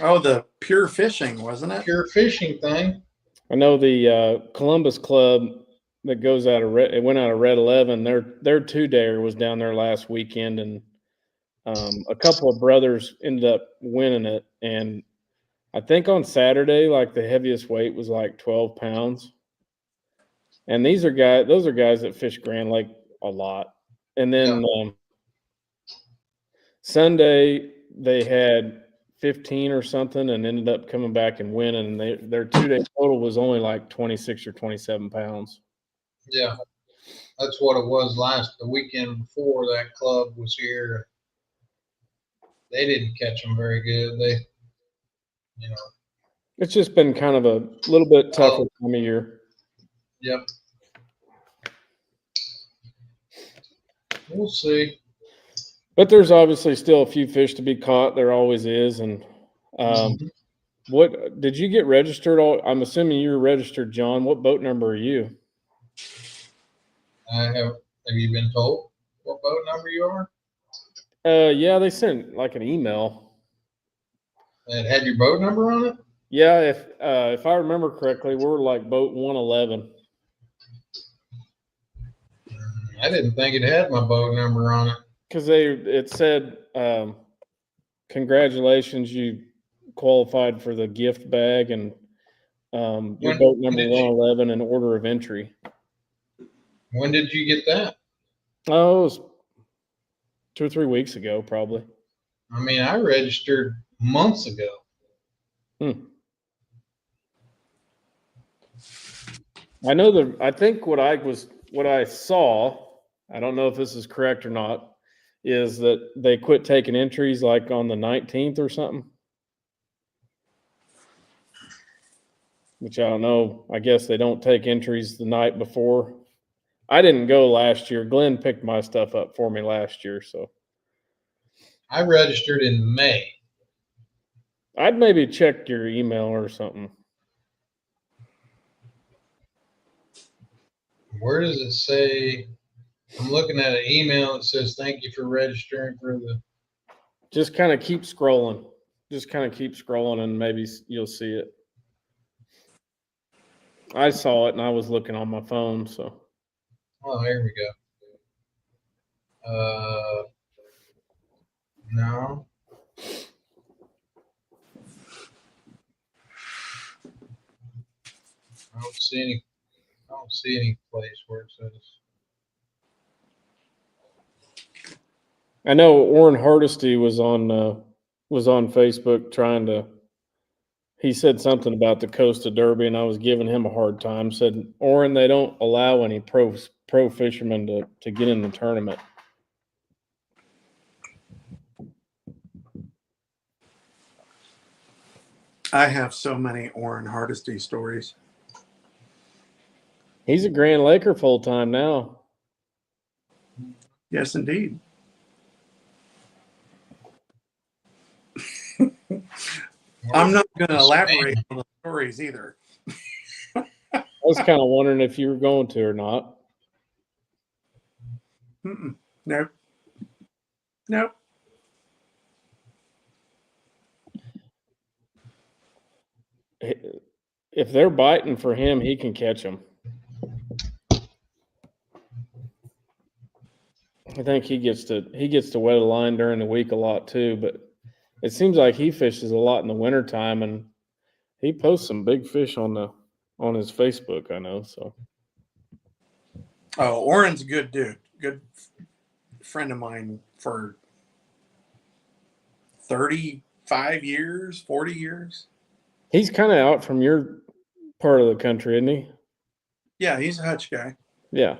Oh, the pure fishing, wasn't it? pure fishing thing. I know the Columbus Club that goes out of it went out of Red 11. Their 2-dayer was down there last weekend, and a couple of brothers ended up winning it. And I think on Saturday, like the heaviest weight was like 12 pounds. And those are guys that fish Grand Lake a lot. And then Sunday they had 15 or something and ended up coming back and winning. And their 2-day total was only like 26 or 27 pounds. Yeah, that's what it was the weekend before that club was here. They didn't catch them very good. It's just been kind of a little bit tougher time of year. Yep. We'll see. But there's obviously still a few fish to be caught. There always is. And what did you get registered? I'm assuming you were registered, John. What boat number are you? Have you been told what boat number you are? Yeah, they sent like an email. It had your boat number on it? Yeah, if I remember correctly, we're like boat 111. I didn't think it had my boat number on it. Because it said, congratulations, you qualified for the gift bag and your boat number 111 and order of entry. When did you get that? Oh, it was 2 or 3 weeks ago, probably. I mean, I registered months ago. I know I think what I saw, I don't know if this is correct or not, is that they quit taking entries like on the 19th or something. Which I don't know. I guess they don't take entries the night before. I didn't go last year. Glenn picked my stuff up for me last year, so I registered in May. I'd maybe check your email or something. Where does it say? I'm looking at an email that says, thank you for registering for the. Just kind of keep scrolling. And maybe you'll see it. I saw it and I was looking on my phone, so. Oh, here we go. No. I don't see any place where it says. I know Orrin Hardesty was on Facebook he said something about the Costa Derby, and I was giving him a hard time. Said, Orrin, they don't allow any pro fishermen to get in the tournament. I have so many Orrin Hardesty stories. He's a Grand Laker full time now. Yes, indeed. I'm not going to elaborate on the stories either. I was kind of wondering if you were going to or not. Nope. Nope. If they're biting for him, he can catch them. I think he gets to wet a line during the week a lot too, but it seems like he fishes a lot in the wintertime, and he posts some big fish on his Facebook, I know. So Orrin's a good dude. Good friend of mine for 35 years, 40 years. He's kind of out from your part of the country, isn't he? Yeah, he's a Hutch guy. Yeah.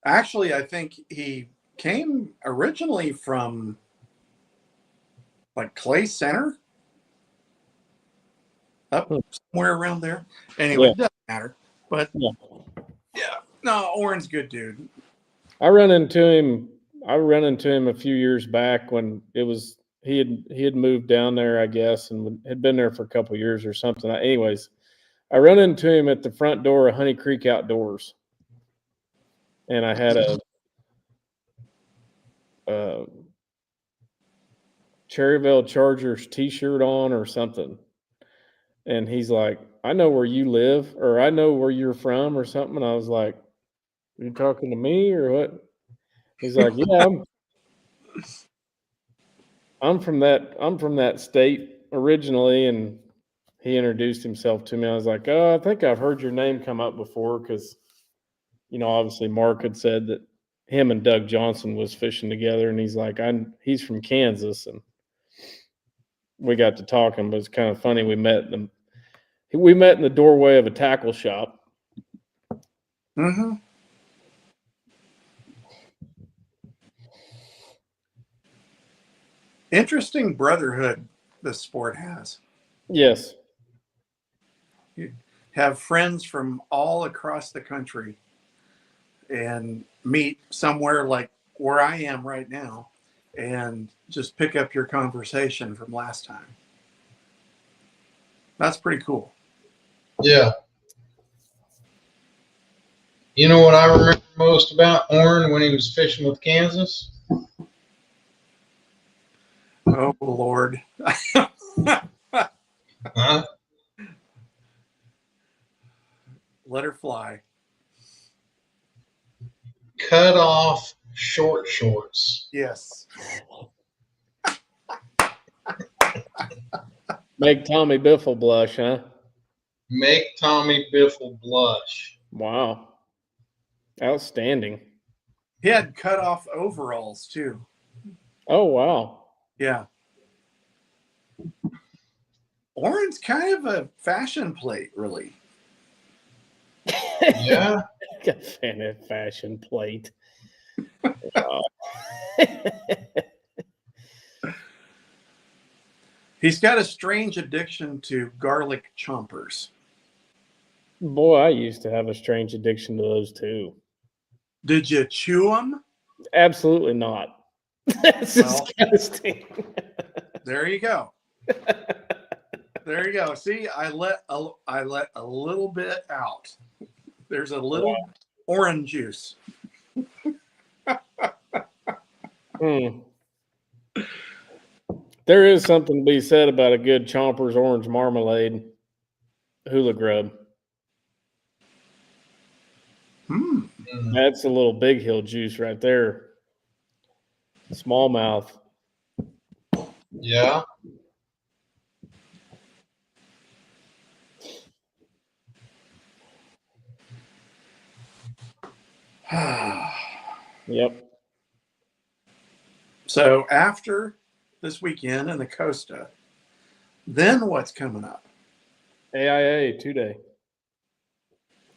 Actually, I think he came originally from like Clay Center, up somewhere around there. Anyway, It doesn't matter. But yeah, no, Orrin's a good dude. I ran into him a few years back when he had moved down there, I guess, and had been there for a couple of years or something. Anyways, I ran into him at the front door of Honey Creek Outdoors, and I had a Cherryville Chargers T-shirt on or something, and he's like, "I know where you live, or I know where you're from, or something." And I was like, "Are you talking to me or what?" He's like, "Yeah, I'm from that state originally," and he introduced himself to me. I was like, "Oh, I think I've heard your name come up before," because, obviously Mark had said that him and Doug Johnson was fishing together, and he's like, he's from Kansas, and we got to talking. But it's kind of funny. We met in the doorway of a tackle shop. Mm-hmm. Interesting brotherhood this sport has. Yes. You have friends from all across the country and meet somewhere like where I am right now and just pick up your conversation from last time. That's pretty cool. Yeah. You know what I remember most about Orrin when he was fishing with Kansas? Oh, Lord. Huh? Let her fly. Cut off short shorts. Yes. Make Tommy Biffle blush, huh? Make Tommy Biffle blush. Wow. Outstanding. He had cut off overalls too. Oh, wow. Yeah. Orrin's kind of a fashion plate, really. Yeah. Got a fashion plate. Wow. He's got a strange addiction to garlic chompers. Boy, I used to have a strange addiction to those too. Did you chew them? Absolutely not. That's Well, disgusting. there you go. There you go. See, I let a little bit out. There's a little orange juice. Hmm. There is something to be said about a good Chompers orange marmalade hula grub. Hmm. That's a little Big Hill juice right there. Smallmouth. Yeah. Yep. So after this weekend in the Costa, then what's coming up? AIA 2-day.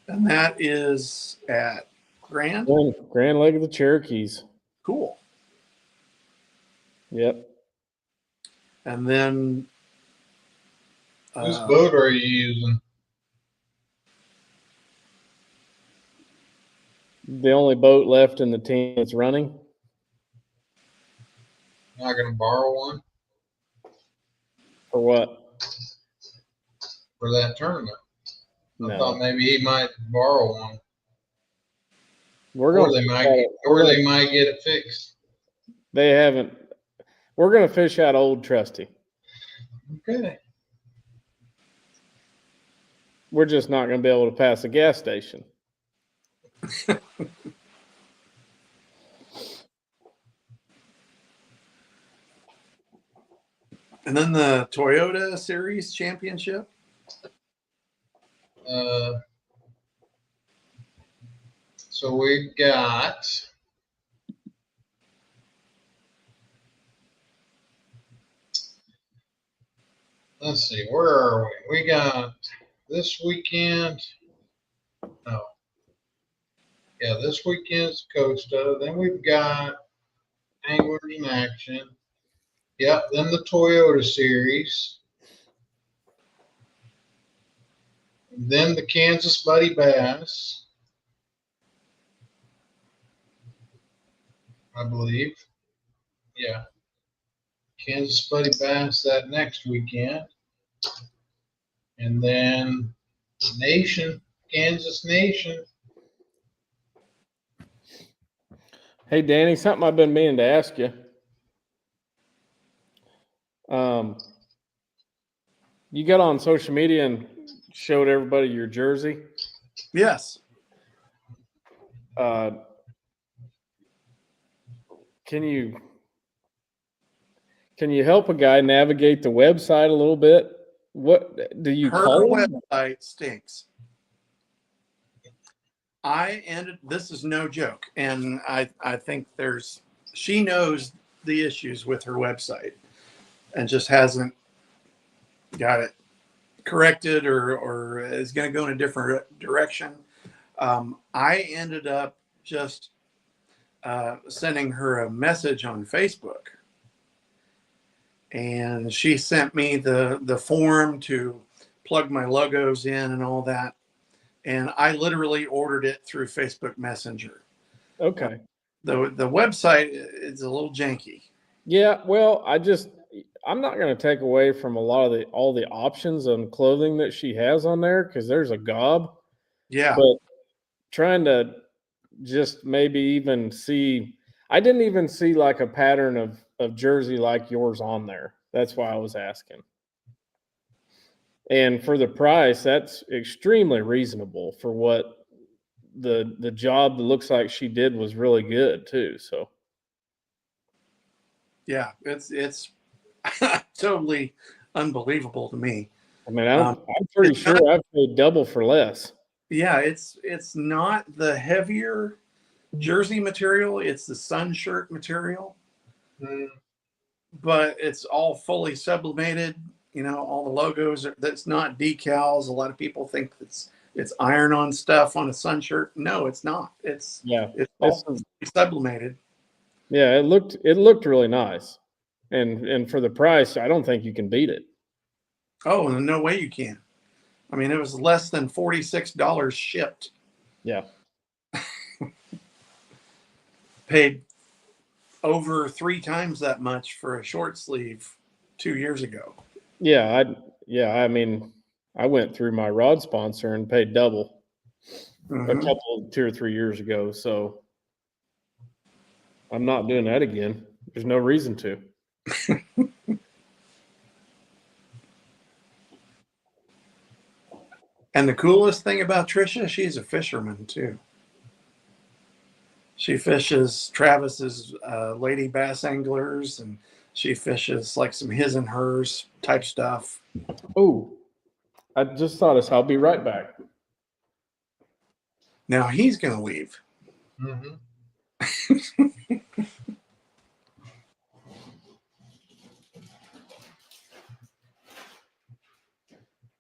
And that is at Grand. Grand Lake of the Cherokees. Cool. Yep. And then Whose boat are you using? The only boat left in the team that's running. Not going to borrow one For what? for that tournament. I No. thought maybe he might borrow one, We're or going they might get it fixed. They haven't. We're going to fish out Old Trusty. Okay. We're just not going to be able to pass a gas station. And then the Toyota Series Championship. So we've got let's see, where are we? We got this weekend. No. Yeah, this weekend's Costa. Then we've got Anglers in Action. Yep, then the Toyota Series. Then the Kansas Buddy Bass, I believe. Yeah. Kansas Buddy Bass that next weekend. And then Nation, Kansas Nation. Hey, Danny, something I've been meaning to ask you. You got on social media and showed everybody your jersey. Yes. Can you help a guy navigate the website a little bit? What do you Her call them? website stinks. This is no joke. And I think she knows the issues with her website and just hasn't got it corrected or is going to go in a different direction. I ended up just sending her a message on Facebook, and she sent me the form to plug my logos in and all that. And I literally ordered it through Facebook Messenger. Okay. The website is a little janky. Yeah, well, I'm not going to take away from a lot of all the options on clothing that she has on there because there's a gob. Yeah. But trying to just maybe even see, I didn't even see like a pattern of jersey like yours on there. That's why I was asking. And for the price, that's extremely reasonable for what the job that looks like she did was really good too. So Yeah, it's totally unbelievable to me. I mean, I'm pretty sure I've paid double for less. Yeah, it's not the heavier jersey material, it's the sun shirt material. But it's all fully sublimated. All the logos that's not decals. A lot of people think it's iron-on stuff on a sun shirt. No, it's not. It's all sublimated. Yeah, it looked really nice, and for the price, I don't think you can beat it. Oh, no way you can. I mean, it was less than $46 shipped. Yeah. Paid over 3 times that much for a short sleeve 2 years ago. Yeah, I mean, I went through my rod sponsor and paid double a couple 2 or 3 years ago, so I'm not doing that again. There's no reason to. And the coolest thing about Trisha, she's a fisherman too. She fishes Travis's lady bass anglers, and she fishes like some his and hers type stuff. Oh, I just thought of this. I'll be right back. Now he's going to leave.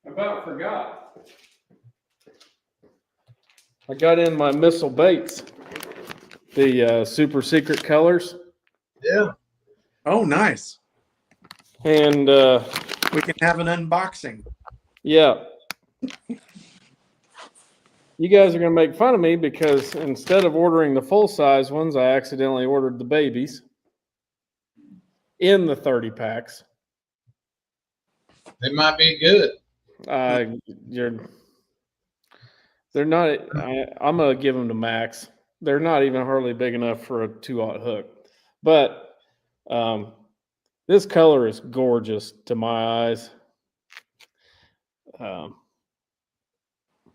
About forgot. I got in my missile baits, the super secret colors. Yeah. Oh, nice. And we can have an unboxing. Yeah. You guys are going to make fun of me because instead of ordering the full-size ones, I accidentally ordered the babies in the 30 packs. They might be good. They're not. I'm gonna give them to Max. They're not even hardly big enough for a 2/0 hook, but this color is gorgeous to my eyes.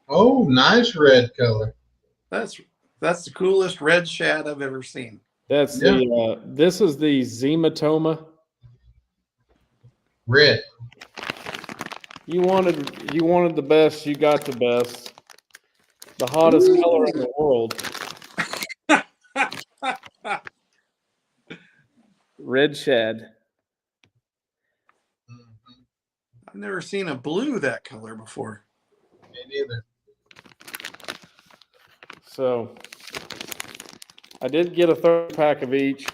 Oh, nice red color. That's the coolest red shad I've ever seen. That's this is the Zematoma red. You wanted the best. You got the best. The hottest color in the world. Red shad. I've never seen a blue that color before. Me neither. So I did get a 30-pack of each,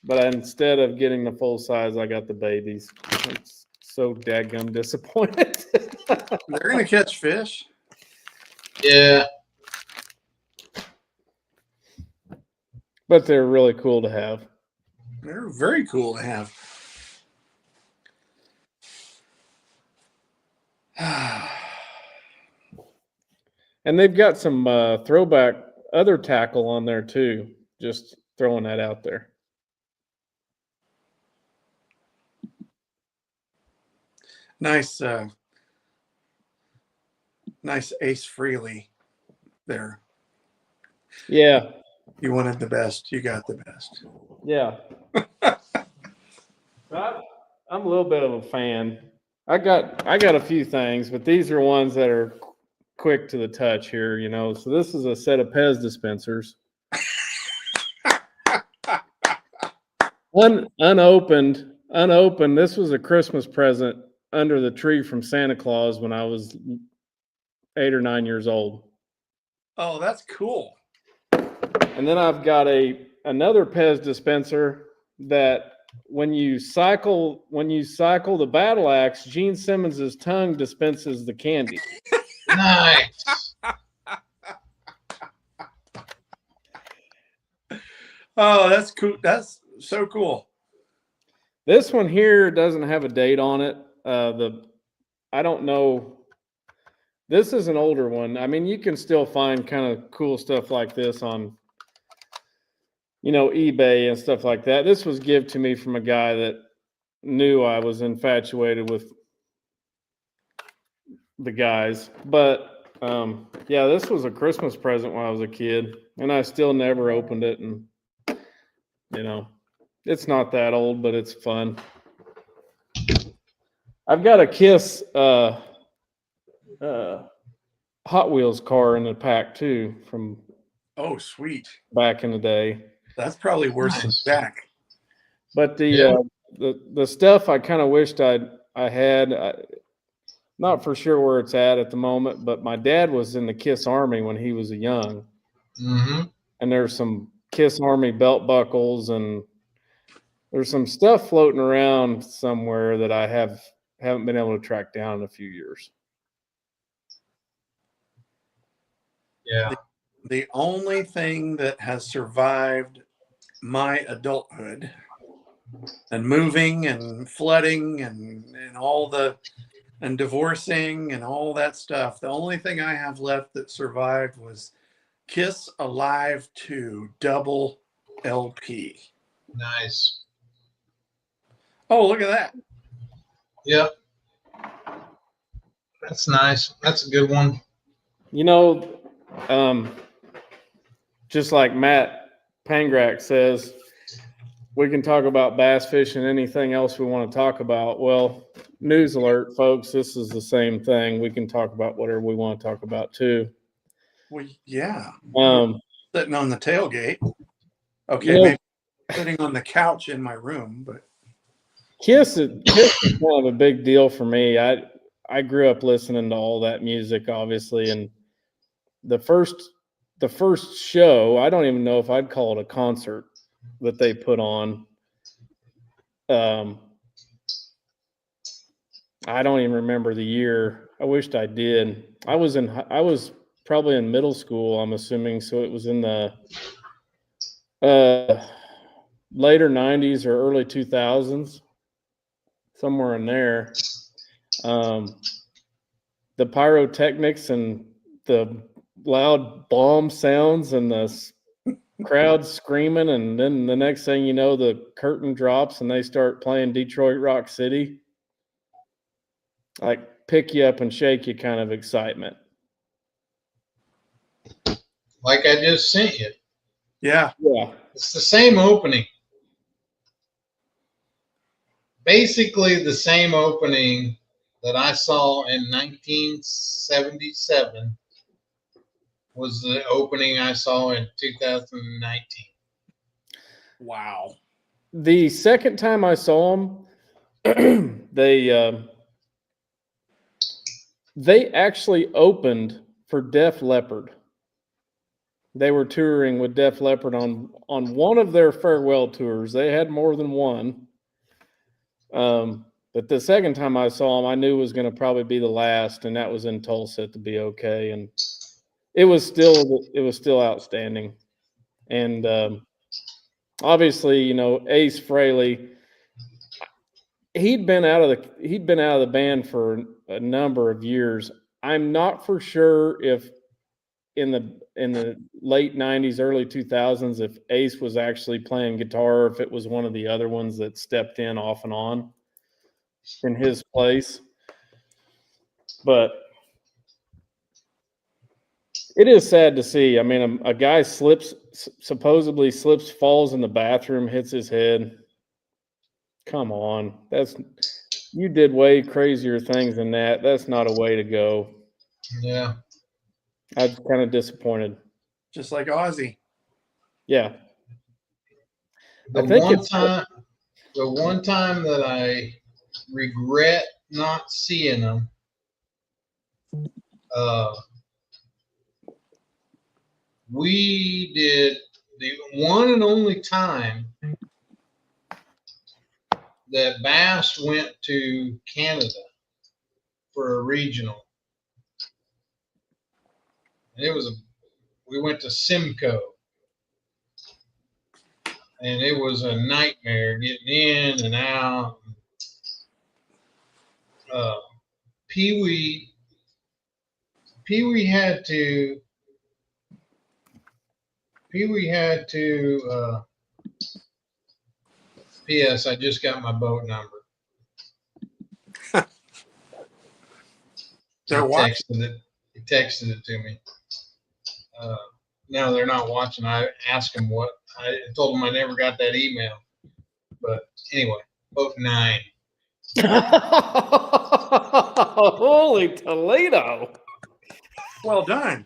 but instead of getting the full size, I got the babies. It's so daggum disappointed. They're gonna catch fish. Yeah. But they're really cool to have. They're very cool to have. And they've got some throwback other tackle on there too. Just throwing that out there. Nice, nice Ace Frehley there. Yeah. You wanted the best. You got the best. Yeah. I'm a little bit of a fan. I got a few things, but these are ones that are quick to the touch here, So this is a set of Pez dispensers. Unopened. This was a Christmas present under the tree from Santa Claus when I was 8 or 9 years old. Oh, that's cool. And then I've got another Pez dispenser that when you cycle the battle axe, Gene Simmons's tongue dispenses the candy. Nice. Oh, that's cool. That's so cool. This one here doesn't have a date on it. I don't know. This is an older one. I mean, you can still find kind of cool stuff like this on, eBay and stuff like that. This was given to me from a guy that knew I was infatuated with the guys. But yeah, this was a Christmas present when I was a kid, and I still never opened it. And it's not that old, but it's fun. I've got a Kiss Hot Wheels car in the pack too from Oh, sweet. back in the day. That's probably worse than Nice. Jack. But Yeah. the stuff I kind of wished I had. Not for sure where it's at the moment, but my dad was in the Kiss Army when he was young, Mm-hmm. and there's some Kiss Army belt buckles, and there's some stuff floating around somewhere that I haven't been able to track down in a few years. Yeah. The only thing that has survived my adulthood and moving and flooding and and divorcing and all that stuff, the only thing I have left that survived was Kiss Alive 2 double LP. Nice. Oh, look at that. Yep. That's nice. That's a good one. Just like Matt Pangrak says, we can talk about bass fishing, anything else we want to talk about. Well, news alert, folks, this is the same thing. We can talk about whatever we want to talk about too. Well, yeah. Um, Sitting on the tailgate. Okay, You know- maybe sitting on the couch in my room, but Kiss is kind of a big deal for me. I grew up listening to all that music, obviously, and the first show, I don't even know if I'd call it a concert that they put on. I don't even remember the year. I wished I did. I was probably in middle school, I'm assuming, so it was in the later 90s or early 2000s, somewhere in there. The pyrotechnics and the loud bomb sounds and the crowd screaming, and then the next thing you know, the curtain drops and they start playing Detroit Rock City. Like pick you up and shake you kind of excitement. Like I just sent you. yeah. Yeah. It's the same opening. Basically the same opening that I saw in 1977 was the opening I saw in 2019. Wow. The second time I saw them, they actually opened for Def Leppard. They were touring with Def Leppard on one of their farewell tours. They had more than one. But the second time I saw them, I knew it was going to probably be the last, and that was in Tulsa at the BOK, and it was still outstanding. And obviously, Ace Frehley, he'd been out of the band for a number of years. I'm not for sure if in the late 90s, early 2000s, if Ace was actually playing guitar, or if it was one of the other ones that stepped in off and on in his place. But it is sad to see. I mean, a guy supposedly slips, falls in the bathroom, hits his head. Come on. You did way crazier things than that. That's not a way to go. Yeah. I was kind of disappointed. just like Ozzy. Yeah. The I think one it's time, the one time that I regret not seeing them, we did the one and only time that Bass went to Canada for a regional. And we went to Simcoe. And it was a nightmare getting in and out. Pee Wee had to P.S. I just got my boat number. They're watching. He texted it to me. No, they're not watching. I asked him what. I told him I never got that email. But anyway, boat 9. Holy Toledo. Well done.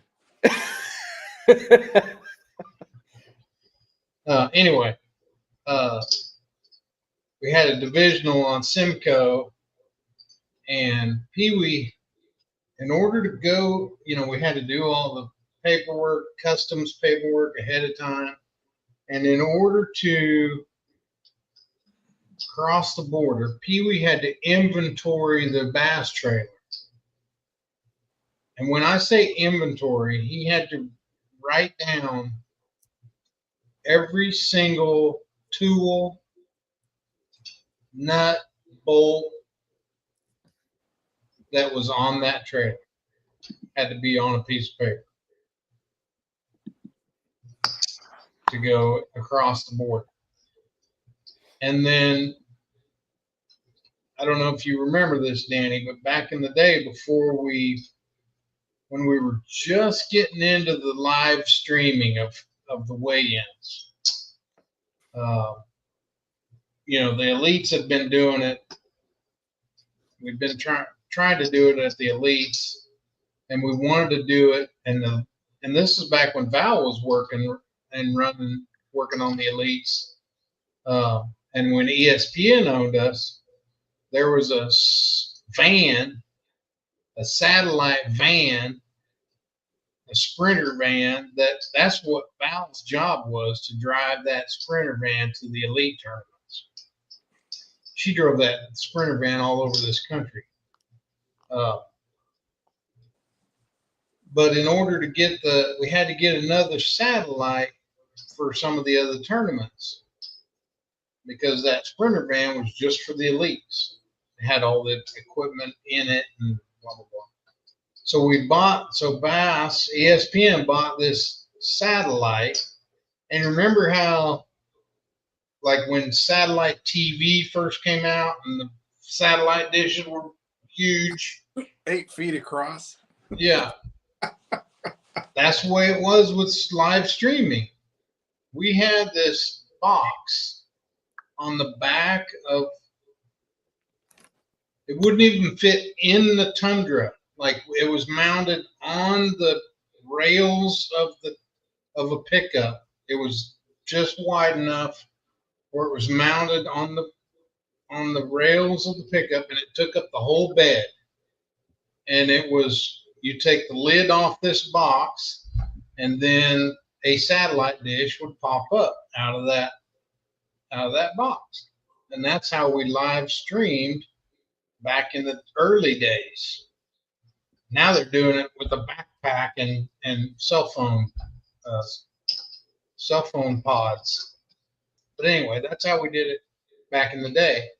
Anyway, we had a divisional on Simcoe, and Pee Wee, in order to go, we had to do all the paperwork, customs paperwork ahead of time. And in order to cross the border, Pee Wee had to inventory the bass trailer. And when I say inventory, he had to write down every single tool, nut, bolt that was on that trailer. Had to be on a piece of paper to go across the border. And then, I don't know if you remember this, Danny, but back in the day when we were just getting into the live streaming of the weigh-ins, the elites had been doing it. We'd been trying to do it at the elites, and we wanted to do it. And this is back when Val was working on the elites. And when ESPN owned us, there was a satellite van, a Sprinter van. That's what Val's job was, to drive that Sprinter van to the elite tournaments. She drove that Sprinter van all over this country. But in order to get we had to get another satellite for some of the other tournaments, because that Sprinter van was just for the elites. It had all the equipment in it and blah, blah, blah. So Bass, ESPN bought this satellite. And remember how, like when satellite TV first came out and the satellite dishes were huge? 8 feet across. Yeah. That's the way it was with live streaming. We had this box on the back of, it wouldn't even fit in the Tundra. Like, it was mounted on the rails of a pickup. It was just wide enough where it was mounted on the rails of the pickup, and it took up the whole bed. And it was, you take the lid off this box, and then a satellite dish would pop up out of that box. And that's how we live streamed back in the early days. Now they're doing it with a backpack and cell phone pods. But anyway, that's how we did it back in the day.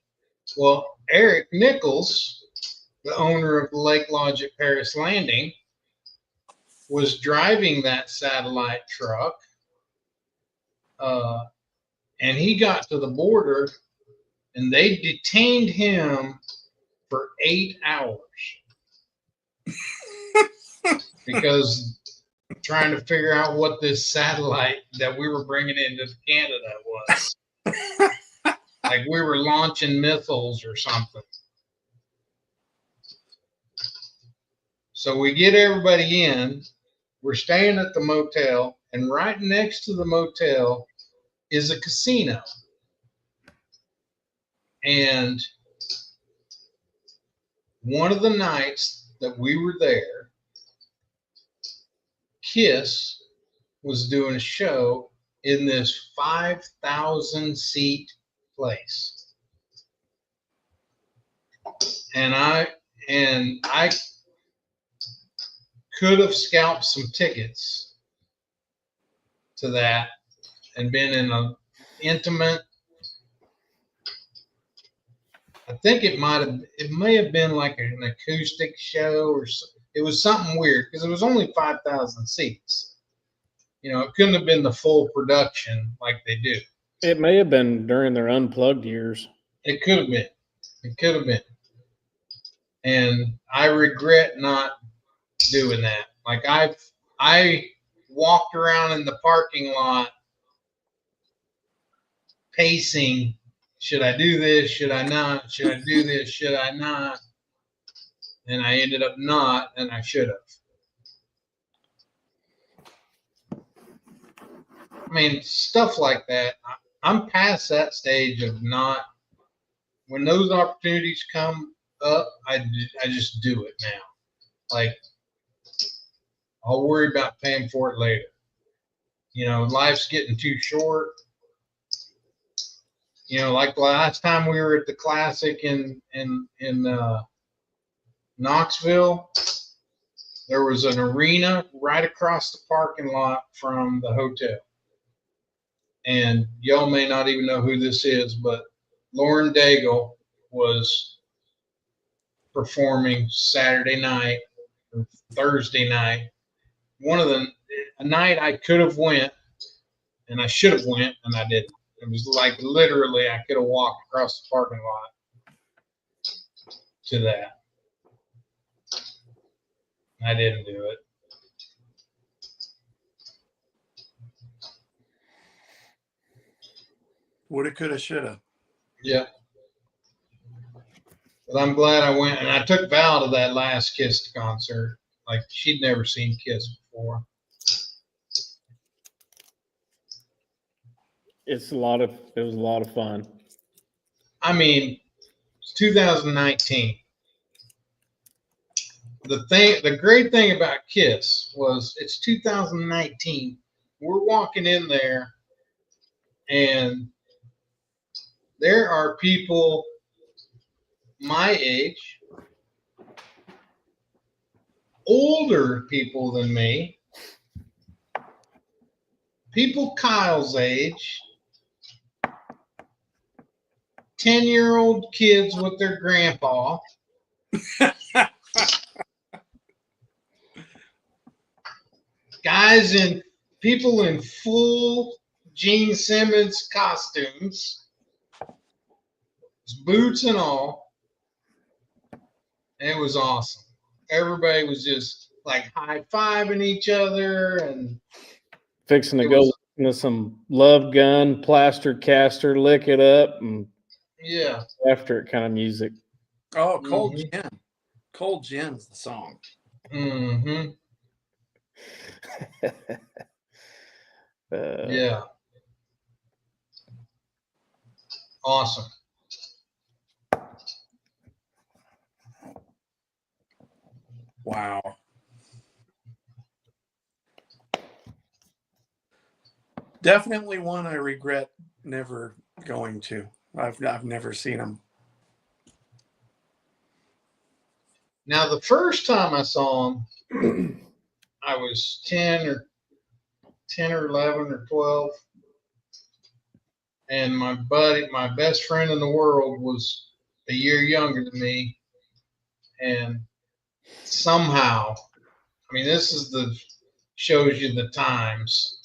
Well, Eric Nichols, the owner of the Lake Lodge at Paris Landing, was driving that satellite truck, and he got to the border, and they detained him for 8 hours because trying to figure out what this satellite that we were bringing into Canada was. Like we were launching missiles or something. So we get everybody in. we're staying at the motel, and right next to the motel is a casino. And one of the nights that we were there, Kiss was doing a show in this 5,000 seat place. And I could have scalped some tickets to that and been in an intimate. I think it may have been like an acoustic show, or it was something weird because it was only 5,000 seats. You know, it couldn't have been the full production like they do. It may have been during their unplugged years. It could have been. It could have been. And I regret not doing that. Like I walked around in the parking lot pacing. Should I do this? Should I not? Should I do this? Should I not? And I ended up not, and I should have. I mean, stuff like that. I'm past that stage of not. When those opportunities come up, I just do it now. Like, I'll worry about paying for it later. You know, life's getting too short. You know, like the last time we were at the Classic in Knoxville, there was an arena right across the parking lot from the hotel. And y'all may not even know who this is, but Lauren Daigle was performing Saturday night or Thursday night. A night I could have went, and I should have went, and I didn't. It was like literally I could have walked across the parking lot to that. I didn't do it. Woulda, coulda, shoulda. Yeah. But I'm glad I went, and I took Val to that last Kiss concert. Like, she'd never seen Kiss before. It was a lot of fun. I mean, it's 2019. The great thing about Kiss was it's 2019. We're walking in there, and there are people my age, older people than me, people Kyle's age, 10-year-old kids with their grandpa. People in full Gene Simmons costumes, boots and all. And it was awesome. Everybody was just like high-fiving each other and Fixing to go into some Love Gun, Plaster Caster, Lick It Up, and yeah, after it kind of music. Oh, Cold Gin. Cold Gin's the song. Mm-hmm. Yeah. Awesome. Wow. Definitely one I regret never going to. I've never seen them. Now, the first time I saw him, I was 10 or 11 or 12. And my best friend in the world, was a year younger than me. And somehow, I mean, shows you the times.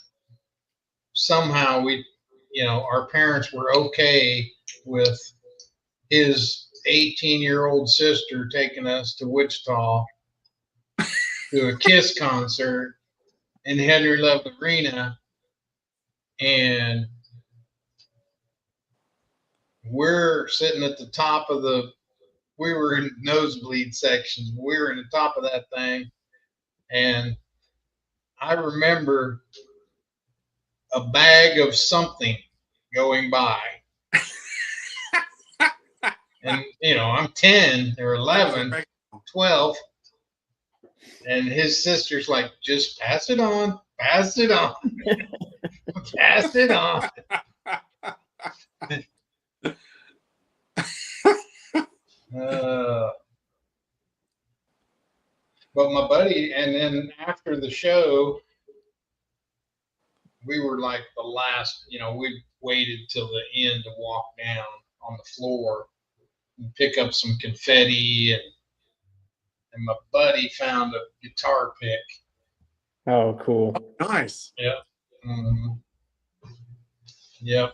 Somehow our parents were okay with his 18-year-old sister taking us to Wichita to a Kiss concert in Henry Love Arena, and we're sitting at the top of we were in nosebleed sections. We were in the top of that thing, and I remember a bag of something going by. And, I'm 10 or 11, 12. And his sister's like, just pass it on, pass it on, pass it on. But my buddy, and then after the show, we were like the last, we waited till the end to walk down on the floor and pick up some confetti. And my buddy found a guitar pick. Oh, cool. Nice. Yep. Mm-hmm. Yep.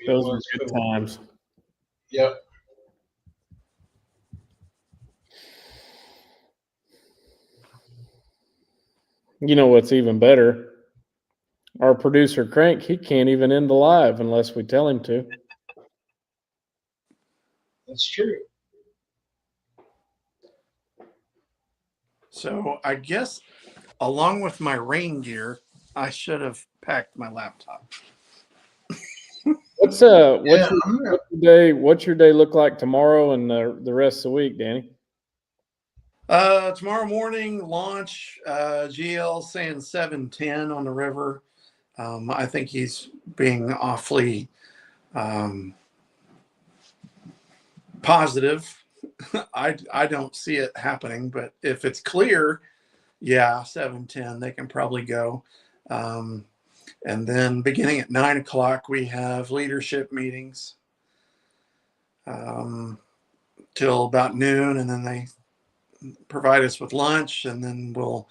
Those were good times. Yep. You know what's even better? Our producer Crank, he can't even end the live unless we tell him to. That's true. So I guess along with my rain gear, I should have packed my laptop. What's your day look like tomorrow and the rest of the week, Danny? Tomorrow morning launch, GL saying 7:10 on the river. I think he's being awfully positive. I don't see it happening, but if it's clear, yeah, 7:10 they can probably go. And then beginning at 9:00, we have leadership meetings till about noon, and then they provide us with lunch, and then we'll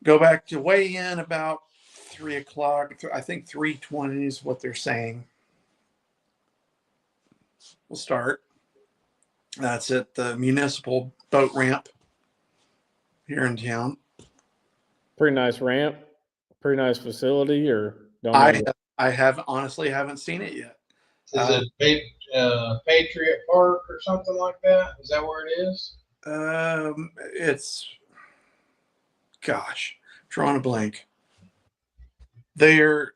go back to weigh in about 3:00. I think 3:20 is what they're saying. We'll start. That's at the municipal boat ramp here in town. Pretty nice ramp, pretty nice facility, or don't I have honestly haven't seen it yet. Is it Patriot Park or something like that? Is that where it is? It's, gosh, drawing a blank. They're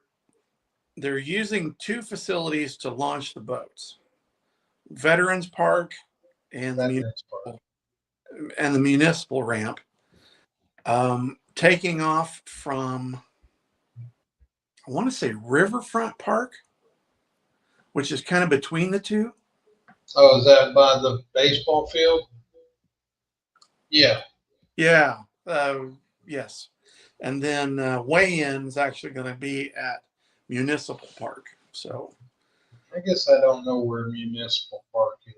using two facilities to launch the boats: Veterans Park and the municipal ramp. Taking off from, I want to say, Riverfront Park, which is kind of between the two. Oh, is that by the baseball field? Yeah. Yeah. Yes. And then weigh-in is actually going to be at Municipal Park. So I guess I don't know where Municipal Park is.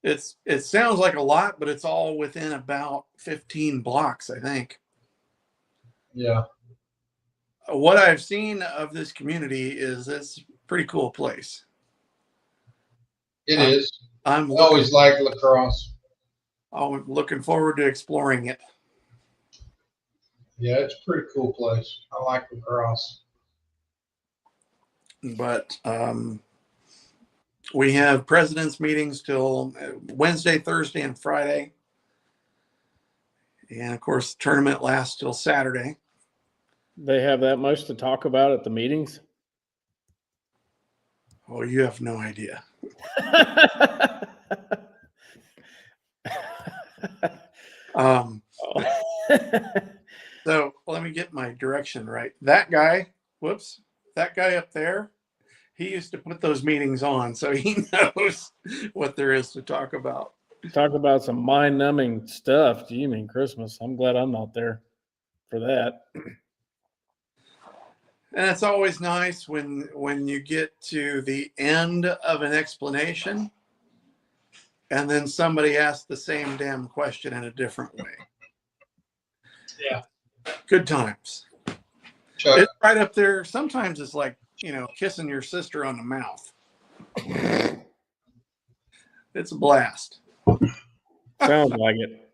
it sounds like a lot, but it's all within about 15 blocks, I think. Yeah. What I've seen of this community is it's a pretty cool place. It is. I'm always liked lacrosse. I'm looking forward to exploring it. Yeah, it's a pretty cool place. I like lacrosse. But we have president's meetings till Wednesday, Thursday, and Friday. And of course, the tournament lasts till Saturday. They have that much to talk about at the meetings? Oh, you have no idea. So let me get my direction right. That guy up there, he used to put those meetings on, so he knows what there is to talk about. Talk about some mind-numbing stuff. Do you mean Christmas? I'm glad I'm not there for that. And it's always nice when you get to the end of an explanation and then somebody asks the same damn question in a different way. Yeah. Good times. Chuck. It's right up there. Sometimes it's like, kissing your sister on the mouth. It's a blast. Sounds like it.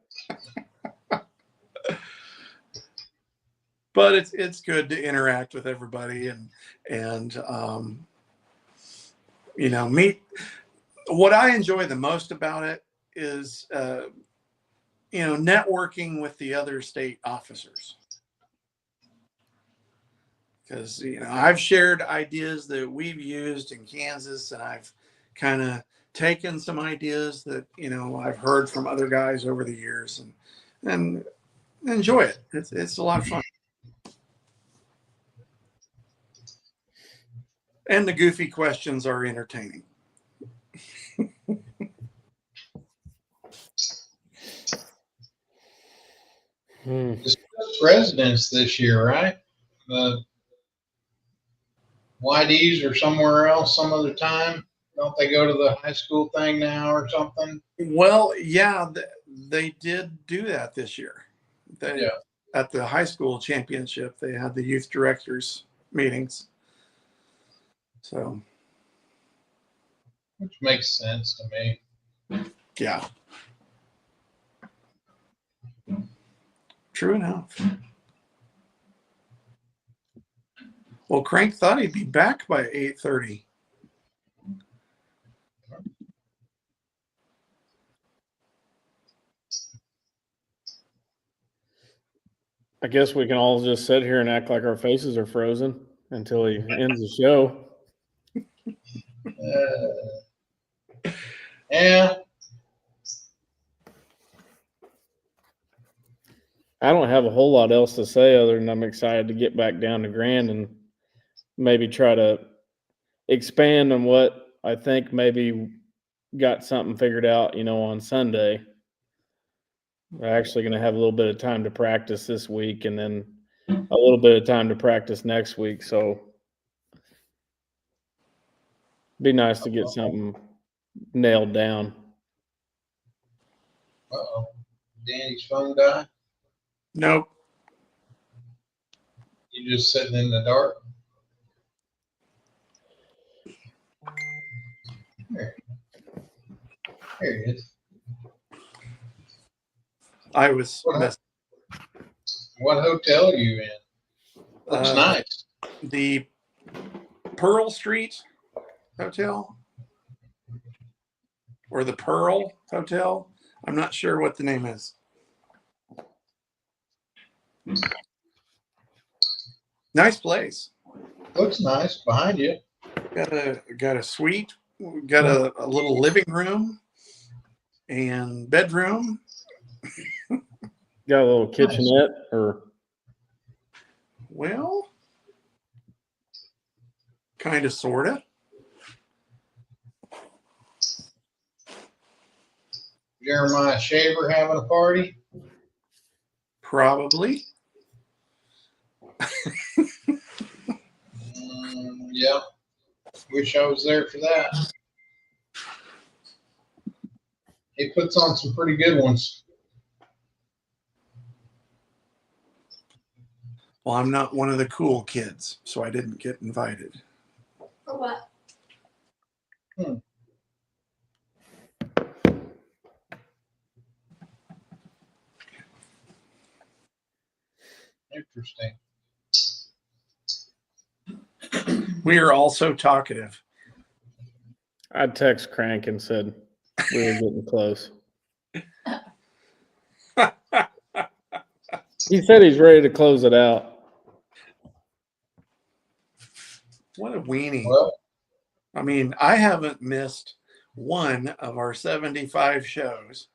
But it's good to interact with everybody and meet. What I enjoy the most about it is networking with the other state officers. Because I've shared ideas that we've used in Kansas, and I've kind of taken some ideas that I've heard from other guys over the years, and enjoy it. It's a lot of fun, and the goofy questions are entertaining. Residents this year, right? The YDs or somewhere else some other time. Don't they go to the high school thing now or something? Well, yeah, they did do that this year. Yeah. At the high school championship, they had the youth directors meetings. So, Which makes sense to me. yeah. True enough. Well, Crank thought he'd be back by 8:30. I guess we can all just sit here and act like our faces are frozen until he ends the show. Yeah. I don't have a whole lot else to say other than I'm excited to get back down to Grand and maybe try to expand on what I think maybe got something figured out, on Sunday. We're actually going to have a little bit of time to practice this week and then a little bit of time to practice next week. So be nice to get something nailed down. Uh-oh. Danny's phone died? Nope. You just sitting in the dark? There he is. I was What hotel are you in? Looks nice. The Pearl Street Hotel or the Pearl Hotel. I'm not sure what the name is. Nice place. Looks nice behind you. Got a suite. Got a little living room and bedroom. Got a little kitchenette or? Well, kind of, sort of. Jeremiah Shaver having a party? Probably. Yeah. Wish I was there for that. He puts on some pretty good ones. Well, I'm not one of the cool kids, so I didn't get invited. For what? Interesting. We are all so talkative. I text Crank and said we were getting close. He said he's ready to close it out. What a weenie. Well, I mean, I haven't missed one of our 75 shows.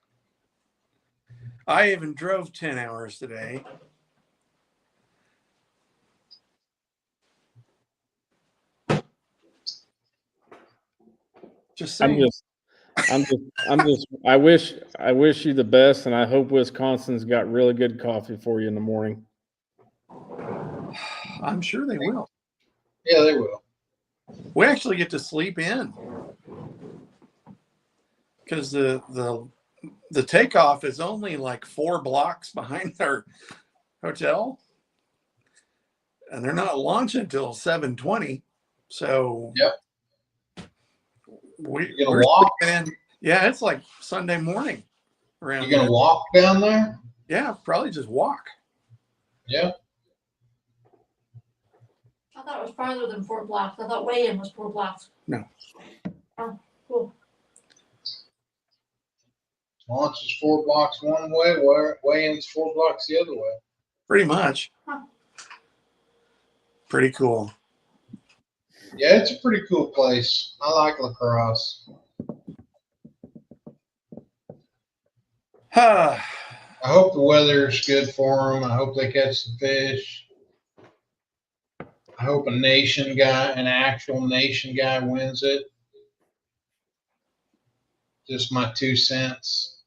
I even drove 10 hours today. Just saying. I wish you the best, and I hope Wisconsin's got really good coffee for you in the morning. I'm sure they will. yeah, they will. We actually get to sleep in because the takeoff is only like 4 blocks behind our hotel, and they're not launching until 7:20. So Yep. we're gonna walk? in. Yeah, it's like Sunday morning around. You gonna walk down there? Yeah, probably just walk. Yeah. I thought it was farther than 4 blocks. I thought weigh-in was 4 blocks. No. Oh, cool. Launch is 4 blocks one way, weigh-in's 4 blocks the other way. Pretty much. Pretty cool. Yeah, it's a pretty cool place. I like La Crosse. I hope the weather's good for them. I hope they catch the fish. I hope an actual nation guy wins it. Just my 2 cents.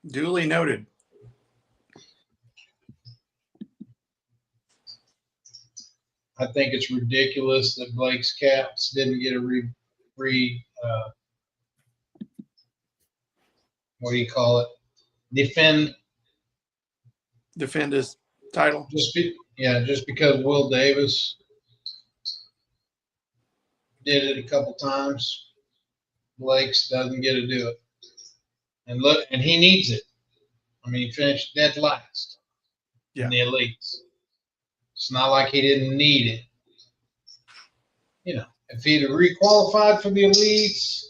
Duly noted. I think it's ridiculous that Blake's Caps didn't get a what do you call it? Defend his title. Just because Will Davis did it a couple times, Blake's doesn't get to do it. And look, and he needs it. I mean, he finished dead last in the elites. It's not like he didn't need it. You know, if he'd have requalified for the elites,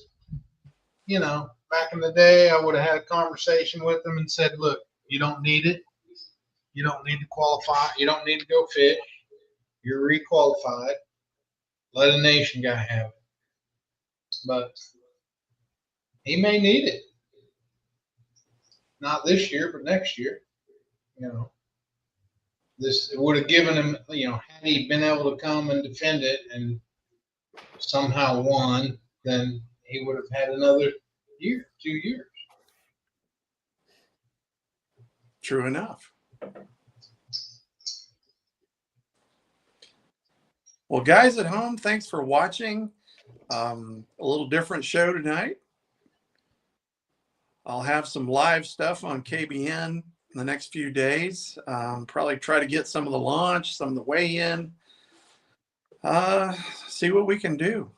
you know, back in the day, I would have had a conversation with him and said, look, you don't need it. You don't need to qualify. You don't need to go fish. You're requalified. Let a nation guy have it. But he may need it. Not this year, but next year. You know, it would have given him, you know, had he been able to come and defend it and somehow won, then he would have had another year, 2 years. True enough. Well, guys at home, thanks for watching. A little different show tonight. I'll have some live stuff on KBN in the next few days. Probably try to get some of the launch, some of the weigh-in. See what we can do.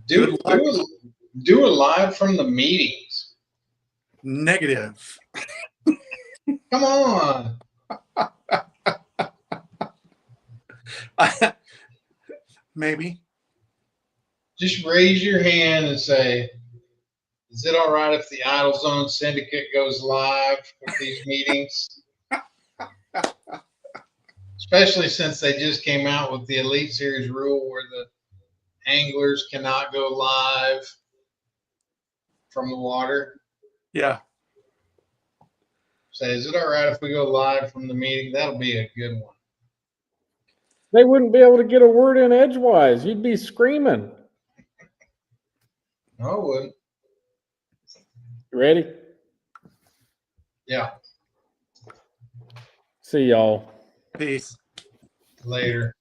Do a live from the meetings. Negative. Come on. Maybe. Just raise your hand and say, is it all right if the Idle Zone Syndicate goes live with these meetings? Especially since they just came out with the Elite Series rule where the anglers cannot go live from the water. Yeah. Say, is it all right if we go live from the meeting? That'll be a good one. They wouldn't be able to get a word in edgewise. You'd be screaming. No, I wouldn't. You ready? Yeah. See y'all. Peace. Later.